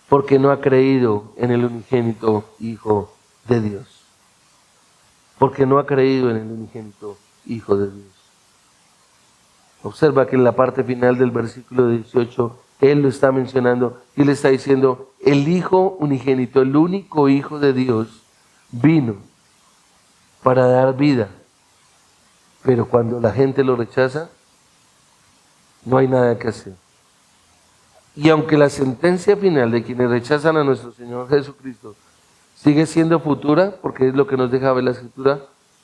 Porque no ha creído en el unigénito Hijo de Dios. Porque no ha creído en el unigénito Hijo de Dios. Observa que en la parte final del versículo 18, Él lo está mencionando y le está diciendo, el Hijo unigénito, el único Hijo de Dios, vino para dar vida Pero cuando la gente lo rechaza, no hay nada que hacer. Y aunque la sentencia final de quienes rechazan a nuestro Señor Jesucristo sigue siendo futura, porque es lo que nos deja ver la Escritura,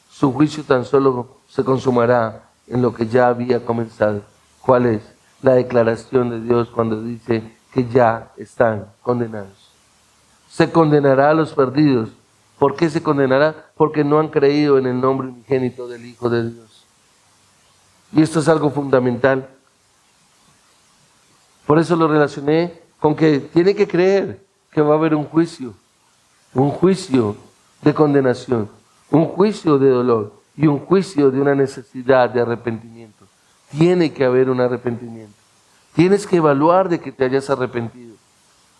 su juicio tan solo se consumará en lo que ya había comenzado. ¿Cuál es? La declaración de Dios cuando dice que ya están condenados. Se condenará a los perdidos. ¿Por qué se condenará? Porque no han creído en el nombre unigénito del Hijo de Dios. Y esto es algo fundamental. Por eso lo relacioné con que tiene que creer que va a haber un juicio de condenación, un juicio de dolor y un juicio de una necesidad de arrepentimiento. Tiene que haber un arrepentimiento. Tienes que evaluar de que te hayas arrepentido.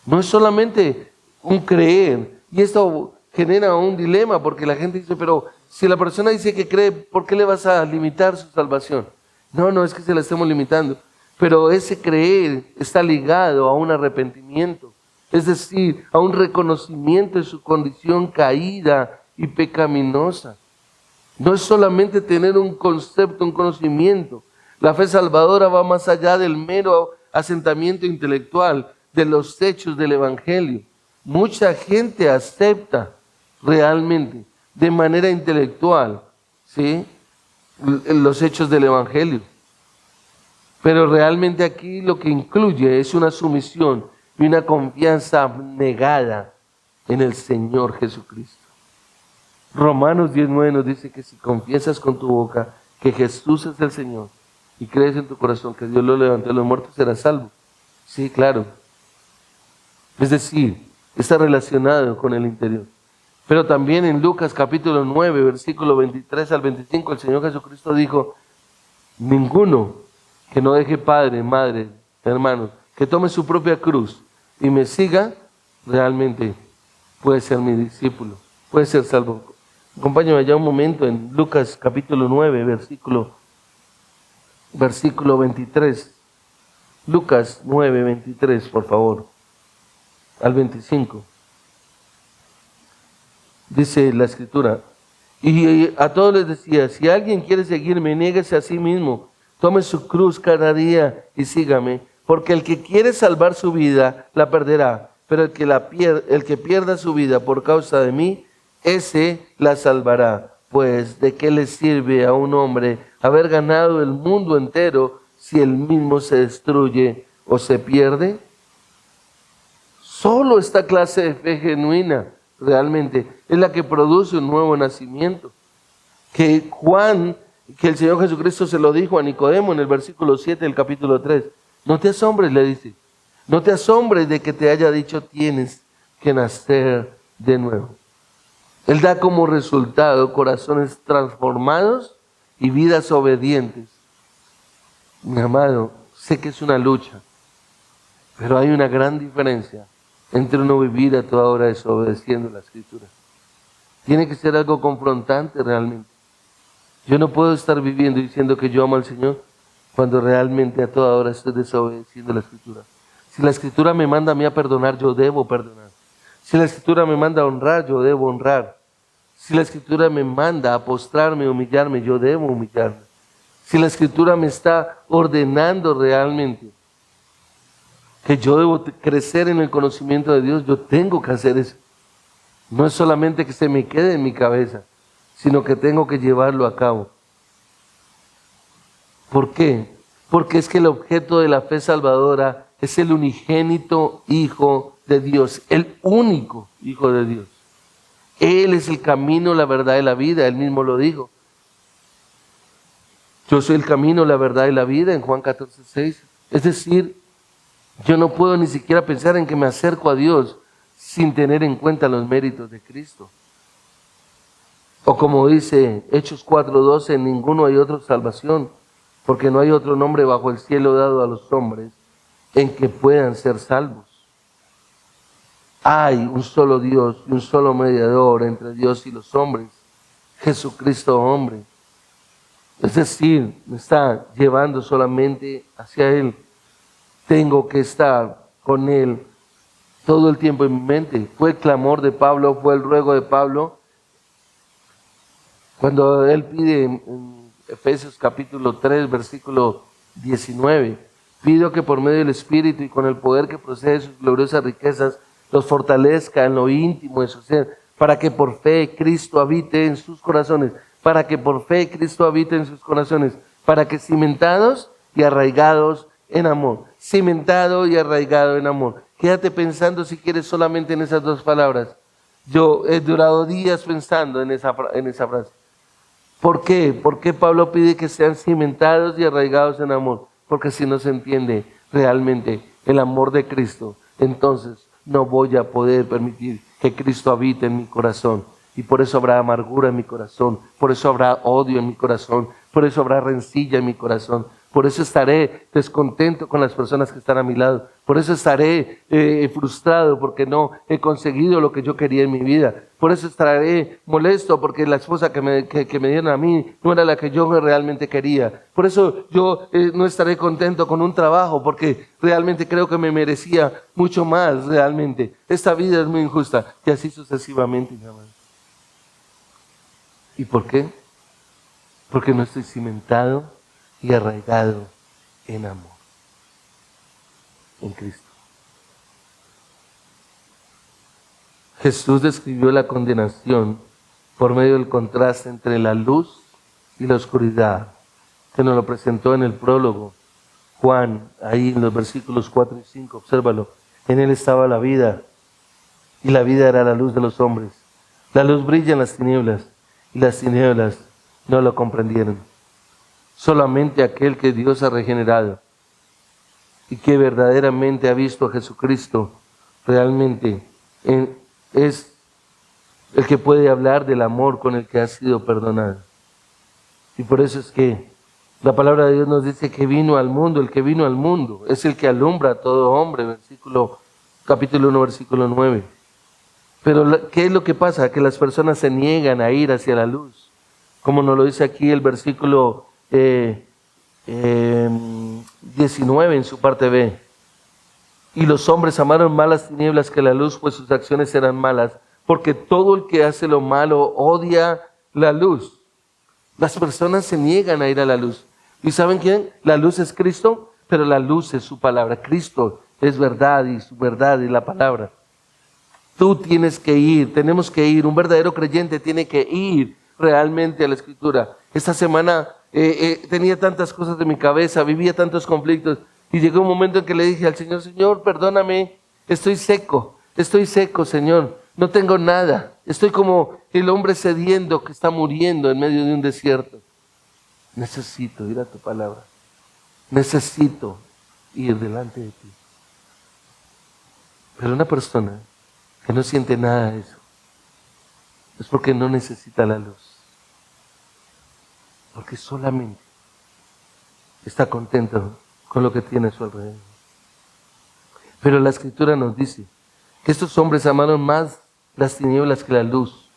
No es solamente un creer. Y esto genera un dilema porque la gente dice, pero si la persona dice que cree, ¿por qué le vas a limitar su salvación? No es que se la estemos limitando. Pero ese creer está ligado a un arrepentimiento. Es decir, a un reconocimiento de su condición caída y pecaminosa. No es solamente tener un concepto, un conocimiento. La fe salvadora va más allá del mero asentamiento intelectual, de los hechos del Evangelio. Mucha gente acepta realmente, de manera intelectual, ¿sí?, los hechos del Evangelio. Pero realmente aquí lo que incluye es una sumisión y una confianza abnegada en el Señor Jesucristo. Romanos 10:9 nos dice que si confiesas con tu boca que Jesús es el Señor y crees en tu corazón que Dios lo levantó de los muertos, serás salvo. Sí, claro. Es decir, está relacionado con el interior. Pero también en Lucas capítulo 9, versículo 23 al 25, el Señor Jesucristo dijo, ninguno que no deje padre, madre, hermanos, que tome su propia cruz y me siga, realmente puede ser mi discípulo, puede ser salvo. Acompáñame allá un momento en Lucas capítulo 9, versículo 23. Lucas 9, 23, por favor, al 25. Dice la Escritura, y a todos les decía, si alguien quiere seguirme, niéguese a sí mismo, tome su cruz cada día y sígame, porque el que quiere salvar su vida, la perderá, pero el que pierda su vida por causa de mí, ese la salvará. Pues, ¿de qué le sirve a un hombre haber ganado el mundo entero si él mismo se destruye o se pierde? Solo esta clase de fe genuina realmente es la que produce un nuevo nacimiento. Que el Señor Jesucristo se lo dijo a Nicodemo en el versículo 7 del capítulo 3. No te asombres, le dice, no te asombres de que te haya dicho tienes que nacer de nuevo. Él da como resultado corazones transformados y vidas obedientes. Mi amado, sé que es una lucha, pero hay una gran diferencia entre uno vivir a toda hora desobedeciendo la Escritura. Tiene que ser algo confrontante realmente. Yo no puedo estar viviendo diciendo que yo amo al Señor cuando realmente a toda hora estoy desobedeciendo la Escritura. Si la Escritura me manda a mí a perdonar, yo debo perdonar. Si la Escritura me manda a honrar, yo debo honrar. Si la Escritura me manda a postrarme, a humillarme, yo debo humillarme. Si la Escritura me está ordenando realmente que yo debo crecer en el conocimiento de Dios, yo tengo que hacer eso. No es solamente que se me quede en mi cabeza, sino que tengo que llevarlo a cabo. ¿Por qué? Porque es que el objeto de la fe salvadora es el unigénito Hijo de Dios, el único Hijo de Dios. Él es el camino, la verdad y la vida, Él mismo lo dijo. Yo soy el camino, la verdad y la vida en Juan 14:6. Es decir, yo no puedo ni siquiera pensar en que me acerco a Dios sin tener en cuenta los méritos de Cristo. O como dice Hechos 4:12, en ninguno hay otra salvación, porque no hay otro nombre bajo el cielo dado a los hombres en que puedan ser salvos. Hay un solo Dios y un solo mediador entre Dios y los hombres, Jesucristo hombre. Es decir, me está llevando solamente hacia Él. Tengo que estar con Él todo el tiempo en mi mente. Fue el clamor de Pablo, fue el ruego de Pablo. Cuando él pide Efesios capítulo 3, versículo 19. Pido que por medio del Espíritu y con el poder que procede de sus gloriosas riquezas, los fortalezca en lo íntimo de su ser, para que por fe Cristo habite en sus corazones, para que por fe Cristo habite en sus corazones, para que cimentados y arraigados en amor, cimentado y arraigado en amor. Quédate pensando si quieres solamente en esas dos palabras. Yo he durado días pensando en esa frase. ¿Por qué? ¿Por qué Pablo pide que sean cimentados y arraigados en amor? Porque si no se entiende realmente el amor de Cristo, entonces no voy a poder permitir que Cristo habite en mi corazón. Y por eso habrá amargura en mi corazón, por eso habrá odio en mi corazón, por eso habrá rencilla en mi corazón, por eso estaré descontento con las personas que están a mi lado, por eso estaré frustrado porque no he conseguido lo que yo quería en mi vida, por eso estaré molesto porque la esposa que me dieron a mí no era la que yo realmente quería, por eso yo no estaré contento con un trabajo porque realmente creo que me merecía mucho más realmente. Esta vida es muy injusta y así sucesivamente, mi amado. ¿Y por qué? Porque no estoy cimentado y arraigado en amor, en Cristo. Jesús describió la condenación por medio del contraste entre la luz y la oscuridad, que nos lo presentó en el prólogo. Juan, ahí en los versículos 4 y 5, obsérvalo. En él estaba la vida, y la vida era la luz de los hombres. La luz brilla en las tinieblas, y las tinieblas no lo comprendieron. Solamente aquel que Dios ha regenerado y que verdaderamente ha visto a Jesucristo realmente es el que puede hablar del amor con el que ha sido perdonado. Y por eso es que la palabra de Dios nos dice que vino al mundo, el que vino al mundo es el que alumbra a todo hombre, capítulo 1, versículo 9. Pero ¿qué es lo que pasa? Que las personas se niegan a ir hacia la luz. Como nos lo dice aquí el versículo 19 en su parte B. Y los hombres amaron más las tinieblas que la luz, pues sus acciones eran malas. Porque todo el que hace lo malo odia la luz. Las personas se niegan a ir a la luz. ¿Y saben quién? La luz es Cristo, pero la luz es su palabra. Cristo es verdad y su verdad es la palabra. Tú tienes que ir, tenemos que ir, un verdadero creyente tiene que ir realmente a la Escritura. Esta semana tenía tantas cosas de mi cabeza, vivía tantos conflictos y llegó un momento en que le dije al Señor, Señor, perdóname, estoy seco, Señor, no tengo nada, estoy como el hombre sediento que está muriendo en medio de un desierto. Necesito ir a tu palabra, necesito ir delante de ti. Pero una persona que no siente nada de eso, es porque no necesita la luz. Porque solamente está contento con lo que tiene a su alrededor. Pero la Escritura nos dice que estos hombres amaron más las tinieblas que la luz.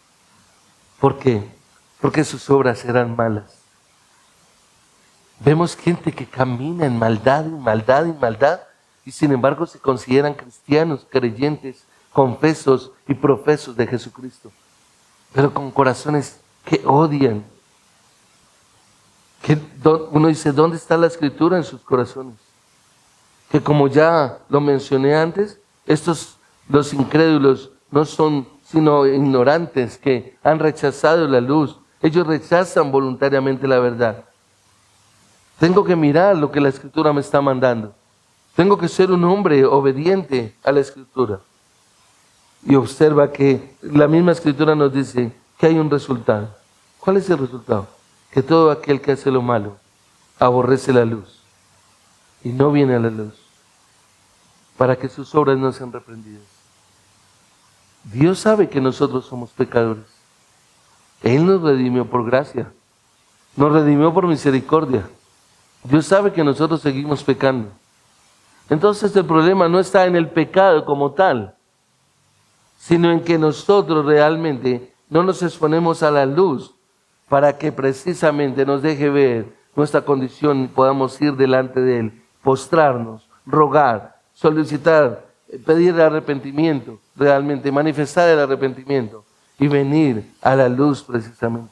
¿Por qué? Porque sus obras eran malas. Vemos gente que camina en maldad, y sin embargo se consideran cristianos, creyentes, confesos y profesos de Jesucristo, pero con corazones que odian. Uno dice, ¿dónde está la Escritura en sus corazones? Que como ya lo mencioné antes, los incrédulos, no son sino ignorantes que han rechazado la luz. Ellos rechazan voluntariamente la verdad. Tengo que mirar lo que la Escritura me está mandando. Tengo que ser un hombre obediente a la Escritura. Y observa que la misma Escritura nos dice que hay un resultado. ¿Cuál es el resultado? Que todo aquel que hace lo malo aborrece la luz y no viene a la luz para que sus obras no sean reprendidas. Dios sabe que nosotros somos pecadores. Él nos redimió por gracia, nos redimió por misericordia. Dios sabe que nosotros seguimos pecando. Entonces el problema no está en el pecado como tal, sino en que nosotros realmente no nos exponemos a la luz para que precisamente nos deje ver nuestra condición y podamos ir delante de Él, postrarnos, rogar, solicitar, pedir arrepentimiento, realmente manifestar el arrepentimiento y venir a la luz precisamente.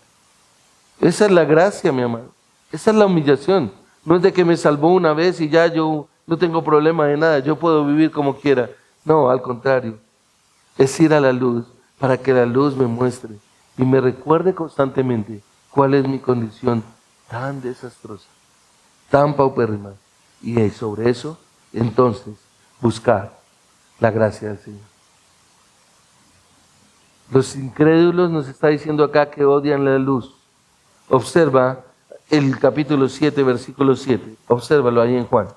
Esa es la gracia, mi amado. Esa es la humillación. No es de que me salvó una vez y ya yo no tengo problema de nada, yo puedo vivir como quiera. No, al contrario. Es ir a la luz para que la luz me muestre y me recuerde constantemente cuál es mi condición tan desastrosa, tan paupérrima. Y sobre eso, entonces, buscar la gracia del Señor. Los incrédulos nos está diciendo acá que odian la luz. Observa el capítulo 7, versículo 7. Obsérvalo ahí en Juan.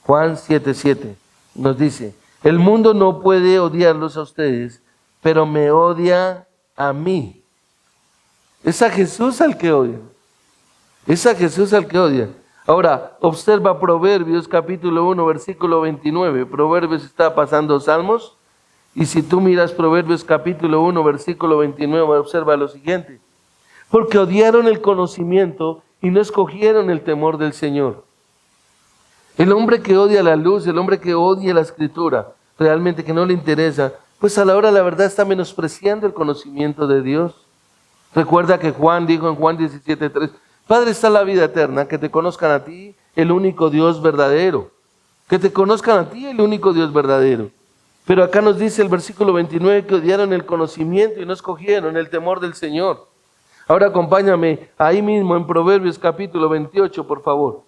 Juan 7, 7 nos dice, el mundo no puede odiarlos a ustedes, pero me odia a mí. Es a Jesús al que odia. Es a Jesús al que odia. Ahora, observa Proverbios capítulo 1, versículo 29. Proverbios está pasando Salmos. Y si tú miras Proverbios capítulo 1, versículo 29, observa lo siguiente. Porque odiaron el conocimiento y no escogieron el temor del Señor. El hombre que odia la luz, el hombre que odia la escritura, realmente que no le interesa, pues a la hora de la verdad está menospreciando el conocimiento de Dios. Recuerda que Juan dijo en Juan 17:3, Padre, está la vida eterna, que te conozcan a ti, el único Dios verdadero. Que te conozcan a ti, el único Dios verdadero. Pero acá nos dice el versículo 29 que odiaron el conocimiento y no escogieron el temor del Señor. Ahora acompáñame ahí mismo en Proverbios capítulo 28, por favor.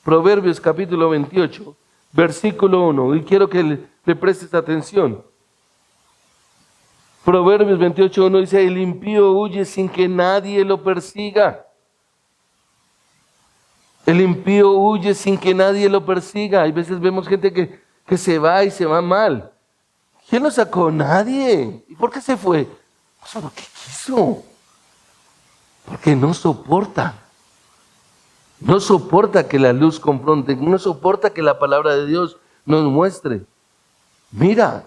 Proverbios capítulo 28, versículo 1. Y quiero que le prestes atención. Proverbios 28, 1 dice, el impío huye sin que nadie lo persiga. El impío huye sin que nadie lo persiga. Hay veces vemos gente que se va y se va mal. ¿Quién lo sacó? Nadie. ¿Y por qué se fue? Pues porque quiso. Porque no soporta. No soporta que la luz confronte. No soporta que la palabra de Dios nos muestre. Mira,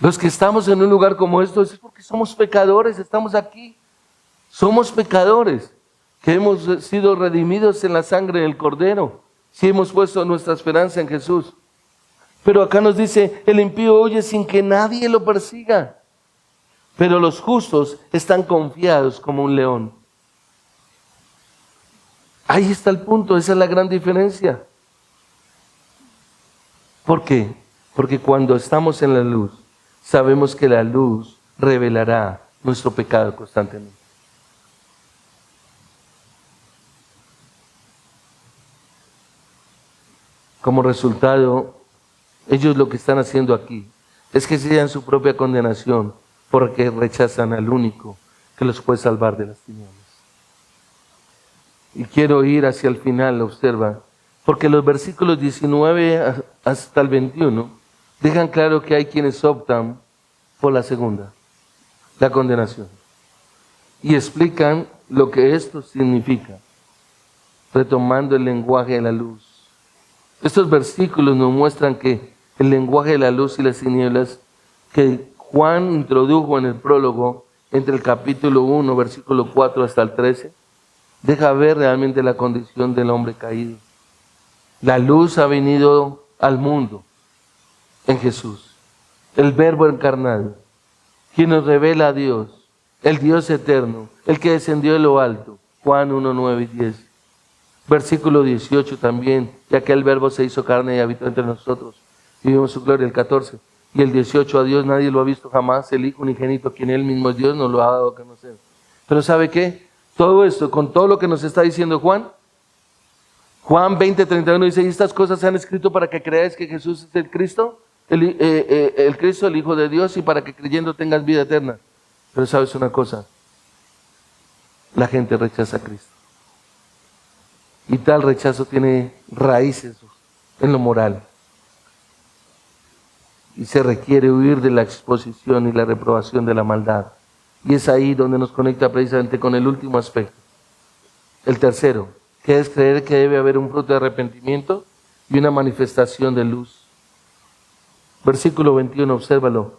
los que estamos en un lugar como esto es porque somos pecadores, estamos aquí. Somos pecadores que hemos sido redimidos en la sangre del Cordero. Si hemos puesto nuestra esperanza en Jesús. Pero acá nos dice, el impío huye sin que nadie lo persiga. Pero los justos están confiados como un león. Ahí está el punto, esa es la gran diferencia. ¿Por qué? Porque cuando estamos en la luz, sabemos que la luz revelará nuestro pecado constantemente. Como resultado, ellos lo que están haciendo aquí es que se dan su propia condenación porque rechazan al único que los puede salvar de las tinieblas. Y quiero ir hacia el final, observa, porque los versículos 19 hasta el 21 dejan claro que hay quienes optan por la segunda, la condenación. Y explican lo que esto significa, retomando el lenguaje de la luz. Estos versículos nos muestran que el lenguaje de la luz y las tinieblas que Juan introdujo en el prólogo entre el capítulo 1, versículo 4 hasta el 13, deja ver realmente la condición del hombre caído. La luz ha venido al mundo en Jesús, el Verbo encarnado, quien nos revela a Dios, el Dios eterno, el que descendió de lo alto. Juan 1, 9 y 10. Versículo 18 también, ya que el Verbo se hizo carne y habitó entre nosotros, y vimos su gloria, el 14. Y el 18, a Dios nadie lo ha visto jamás, el Hijo unigénito, quien él mismo es Dios, nos lo ha dado a conocer. Pero ¿sabe qué? Todo esto, con todo lo que nos está diciendo Juan 20:31 dice, y estas cosas se han escrito para que creáis que Jesús es el Cristo, el Cristo, el Hijo de Dios, y para que creyendo tengas vida eterna. Pero ¿sabes una cosa? La gente rechaza a Cristo. Y tal rechazo tiene raíces en lo moral. Y se requiere huir de la exposición y la reprobación de la maldad. Y es ahí donde nos conecta precisamente con el último aspecto. El tercero, que es creer que debe haber un fruto de arrepentimiento y una manifestación de luz. Versículo 21, obsérvalo.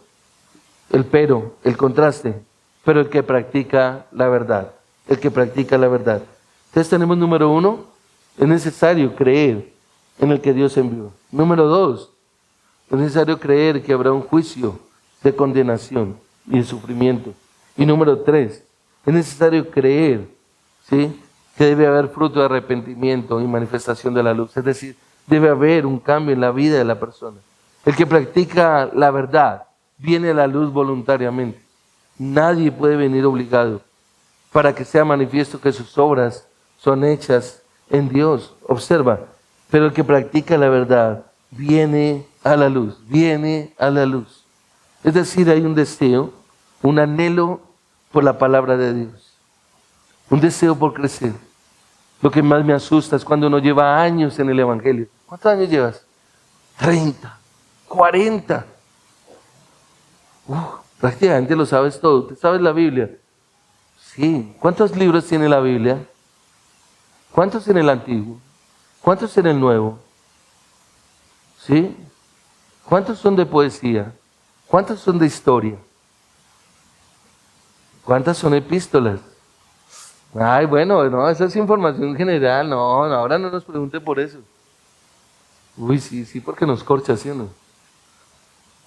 El contraste, pero el que practica la verdad. El que practica la verdad. Entonces tenemos número 1, es necesario creer en el que Dios envió. Número 2, es necesario creer que habrá un juicio de condenación y de sufrimiento. Y número 3, es necesario creer, ¿sí?, que debe haber fruto de arrepentimiento y manifestación de la luz. Es decir, debe haber un cambio en la vida de la persona. El que practica la verdad viene a la luz voluntariamente. Nadie puede venir obligado para que sea manifiesto que sus obras son hechas en Dios. Observa, pero el que practica la verdad viene a la luz, viene a la luz. Es decir, hay un deseo, un anhelo por la palabra de Dios, un deseo por crecer. Lo que más me asusta es cuando uno lleva años en el Evangelio. ¿Cuántos años llevas? 30, 40. Prácticamente lo sabes todo. ¿Te sabes la Biblia? Sí. ¿Cuántos libros tiene la Biblia? ¿Cuántos en el Antiguo? ¿Cuántos en el Nuevo? ¿Sí? ¿Cuántos son de poesía? ¿Cuántos son de historia? ¿Cuántas son epístolas? Ay, bueno, no, esa es información general. No, ahora no nos pregunte por eso. Uy, sí, porque nos corcha, ¿sí o no?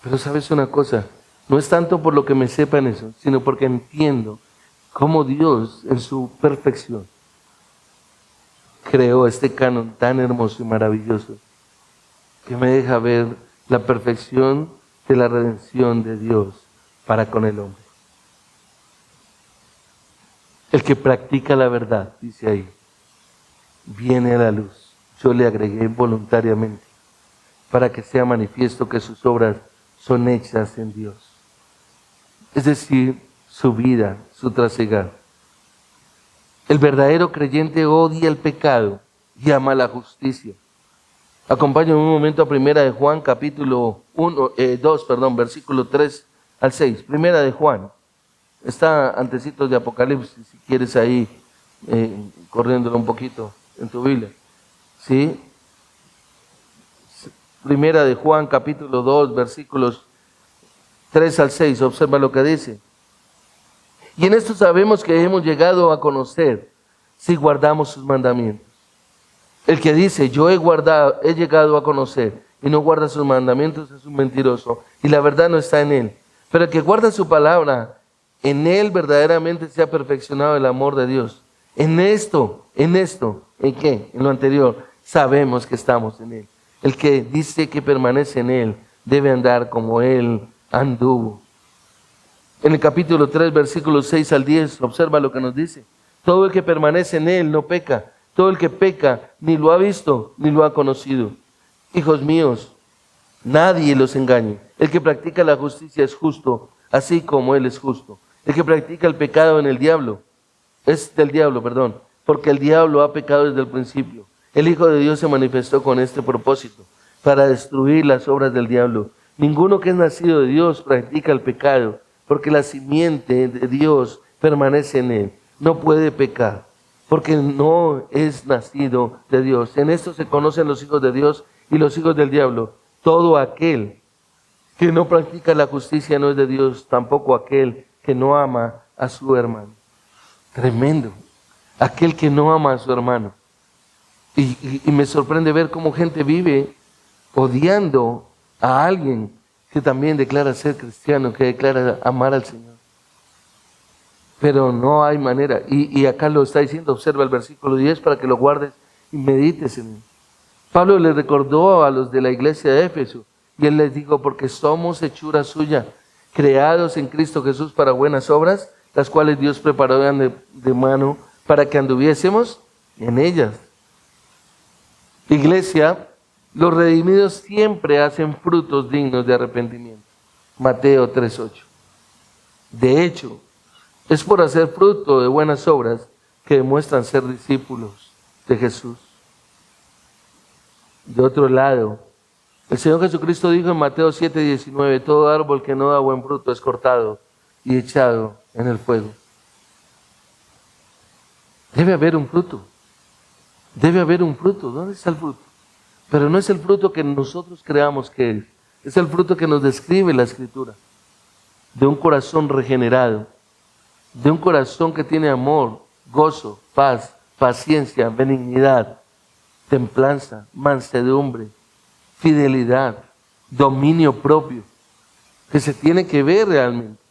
Pero sabes una cosa, no es tanto por lo que me sepa en eso, sino porque entiendo cómo Dios, en su perfección, creó este canon tan hermoso y maravilloso, que me deja ver la perfección de la redención de Dios para con el hombre. El que practica la verdad, dice ahí, viene a la luz. Yo le agregué voluntariamente para que sea manifiesto que sus obras son hechas en Dios. Es decir, su vida, su trasegar. El verdadero creyente odia el pecado y ama la justicia. Acompáñame un momento a Primera de Juan, capítulo 2, versículo 3 al 6. Primera de Juan. Está antecitos de Apocalipsis, si quieres ahí, corriéndolo un poquito en tu Biblia. ¿Sí? Primera de Juan, capítulo 2, versículos 3 al 6. Observa lo que dice. Y en esto sabemos que hemos llegado a conocer si guardamos sus mandamientos. El que dice, yo he llegado a conocer y no guarda sus mandamientos es un mentiroso y la verdad no está en él. Pero el que guarda su palabra, en él verdaderamente se ha perfeccionado el amor de Dios. ¿En qué? En lo anterior, sabemos que estamos en él. El que dice que permanece en él debe andar como él anduvo. En el capítulo 3, versículos 6 al 10, observa lo que nos dice. Todo el que permanece en él no peca. Todo el que peca ni lo ha visto ni lo ha conocido. Hijos míos, nadie los engañe. El que practica la justicia es justo, así como él es justo. El que practica el pecado es del diablo, porque el diablo ha pecado desde el principio. El Hijo de Dios se manifestó con este propósito, para destruir las obras del diablo. Ninguno que es nacido de Dios practica el pecado, porque la simiente de Dios permanece en él. No puede pecar, porque no es nacido de Dios. En esto se conocen los hijos de Dios y los hijos del diablo. Todo aquel que no practica la justicia no es de Dios, tampoco aquel que no ama a su hermano. Tremendo. Aquel que no ama a su hermano. Y me sorprende ver cómo gente vive odiando a alguien que también declara ser cristiano, que declara amar al Señor. Pero no hay manera. Y acá lo está diciendo, observa el versículo 10 para que lo guardes y medites en él. Pablo le recordó a los de la iglesia de Éfeso y él les dijo, porque somos hechura suya, creados en Cristo Jesús para buenas obras, las cuales Dios preparó de mano para que anduviésemos en ellas. Iglesia, los redimidos siempre hacen frutos dignos de arrepentimiento. Mateo 3:8. De hecho, es por hacer fruto de buenas obras que demuestran ser discípulos de Jesús. De otro lado, el Señor Jesucristo dijo en Mateo 7:19, todo árbol que no da buen fruto es cortado y echado en el fuego. Debe haber un fruto. Debe haber un fruto. ¿Dónde está el fruto? Pero no es el fruto que nosotros creamos que es. Es el fruto que nos describe la Escritura. De un corazón regenerado. De un corazón que tiene amor, gozo, paz, paciencia, benignidad, templanza, mansedumbre, fidelidad, dominio propio. Que se tiene que ver realmente.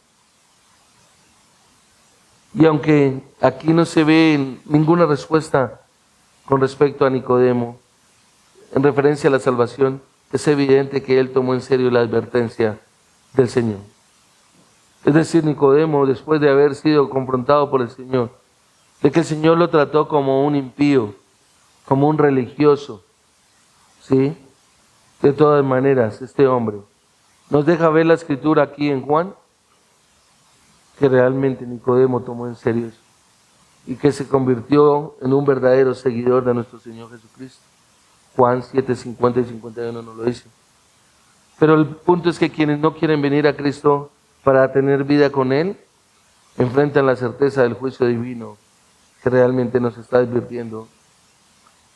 Y aunque aquí no se ve ninguna respuesta con respecto a Nicodemo, en referencia a la salvación, es evidente que él tomó en serio la advertencia del Señor. Es decir, Nicodemo, después de haber sido confrontado por el Señor, de que el Señor lo trató como un impío, como un religioso, ¿sí? De todas maneras, este hombre nos deja ver la escritura aquí en Juan, que realmente Nicodemo tomó en serio eso y que se convirtió en un verdadero seguidor de nuestro Señor Jesucristo. Juan 7, 50 y 51 nos lo dice. Pero el punto es que quienes no quieren venir a Cristo para tener vida con Él, enfrentan la certeza del juicio divino que realmente nos está advirtiendo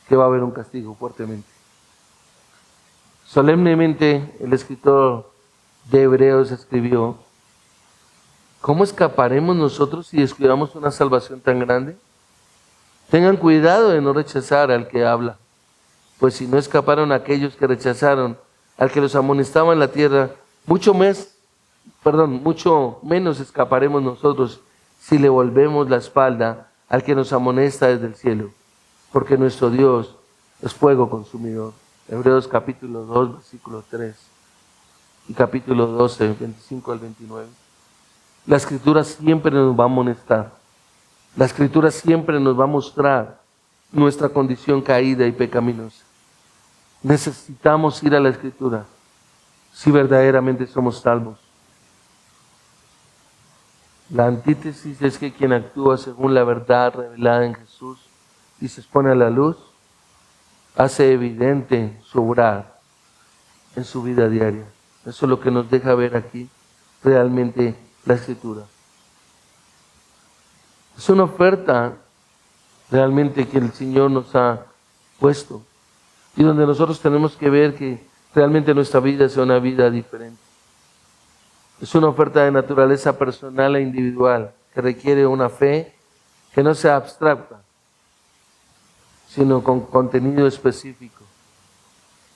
que va a haber un castigo fuertemente. Solemnemente el escritor de Hebreos escribió: ¿cómo escaparemos nosotros si descuidamos una salvación tan grande? Tengan cuidado de no rechazar al que habla, pues si no escaparon aquellos que rechazaron al que los amonestaba en la tierra, mucho menos escaparemos nosotros si le volvemos la espalda al que nos amonesta desde el cielo, porque nuestro Dios es fuego consumidor. Hebreos capítulo 2, versículo 3 y capítulo 12, 25 al 29. La Escritura siempre nos va a amonestar. La Escritura siempre nos va a mostrar nuestra condición caída y pecaminosa. Necesitamos ir a la Escritura si verdaderamente somos salvos. La antítesis es que quien actúa según la verdad revelada en Jesús y se expone a la luz, hace evidente su obrar en su vida diaria. Eso es lo que nos deja ver aquí realmente la Escritura. Es una oferta realmente que el Señor nos ha puesto y donde nosotros tenemos que ver que realmente nuestra vida sea una vida diferente. Es una oferta de naturaleza personal e individual que requiere una fe que no sea abstracta, sino con contenido específico.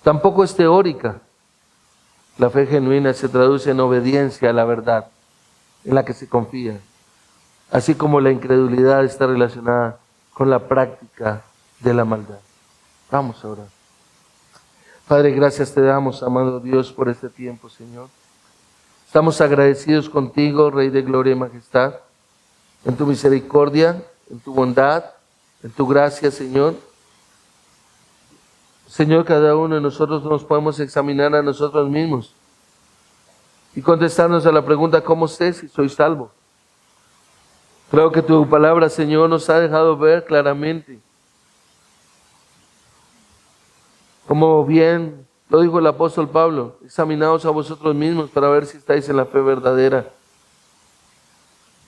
Tampoco es teórica. La fe genuina se traduce en obediencia a la verdad en la que se confía, así como la incredulidad está relacionada con la práctica de la maldad. Vamos a orar. Padre, gracias te damos, amado Dios, por este tiempo, Señor. Estamos agradecidos contigo, Rey de gloria y majestad, en tu misericordia, en tu bondad, en tu gracia, Señor. Señor, cada uno de nosotros nos podemos examinar a nosotros mismos y contestarnos a la pregunta: ¿cómo sé si soy salvo? Creo que tu palabra, Señor, nos ha dejado ver claramente, como bien lo dijo el apóstol Pablo: examinaos a vosotros mismos para ver si estáis en la fe verdadera.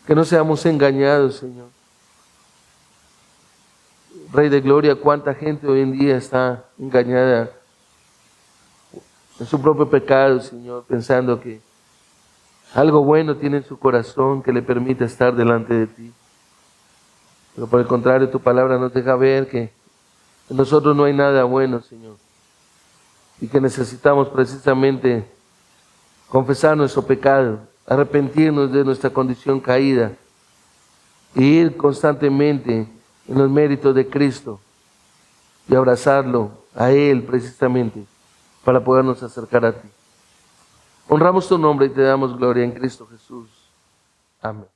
Que no seamos engañados, Señor. Rey de gloria, cuánta gente hoy en día está engañada en su propio pecado, Señor, pensando que algo bueno tiene en su corazón que le permite estar delante de ti. Pero por el contrario, tu palabra nos deja ver que en nosotros no hay nada bueno, Señor, y que necesitamos precisamente confesar nuestro pecado, arrepentirnos de nuestra condición caída e ir constantemente en los méritos de Cristo y abrazarlo a Él precisamente para podernos acercar a ti. Honramos tu nombre y te damos gloria en Cristo Jesús. Amén.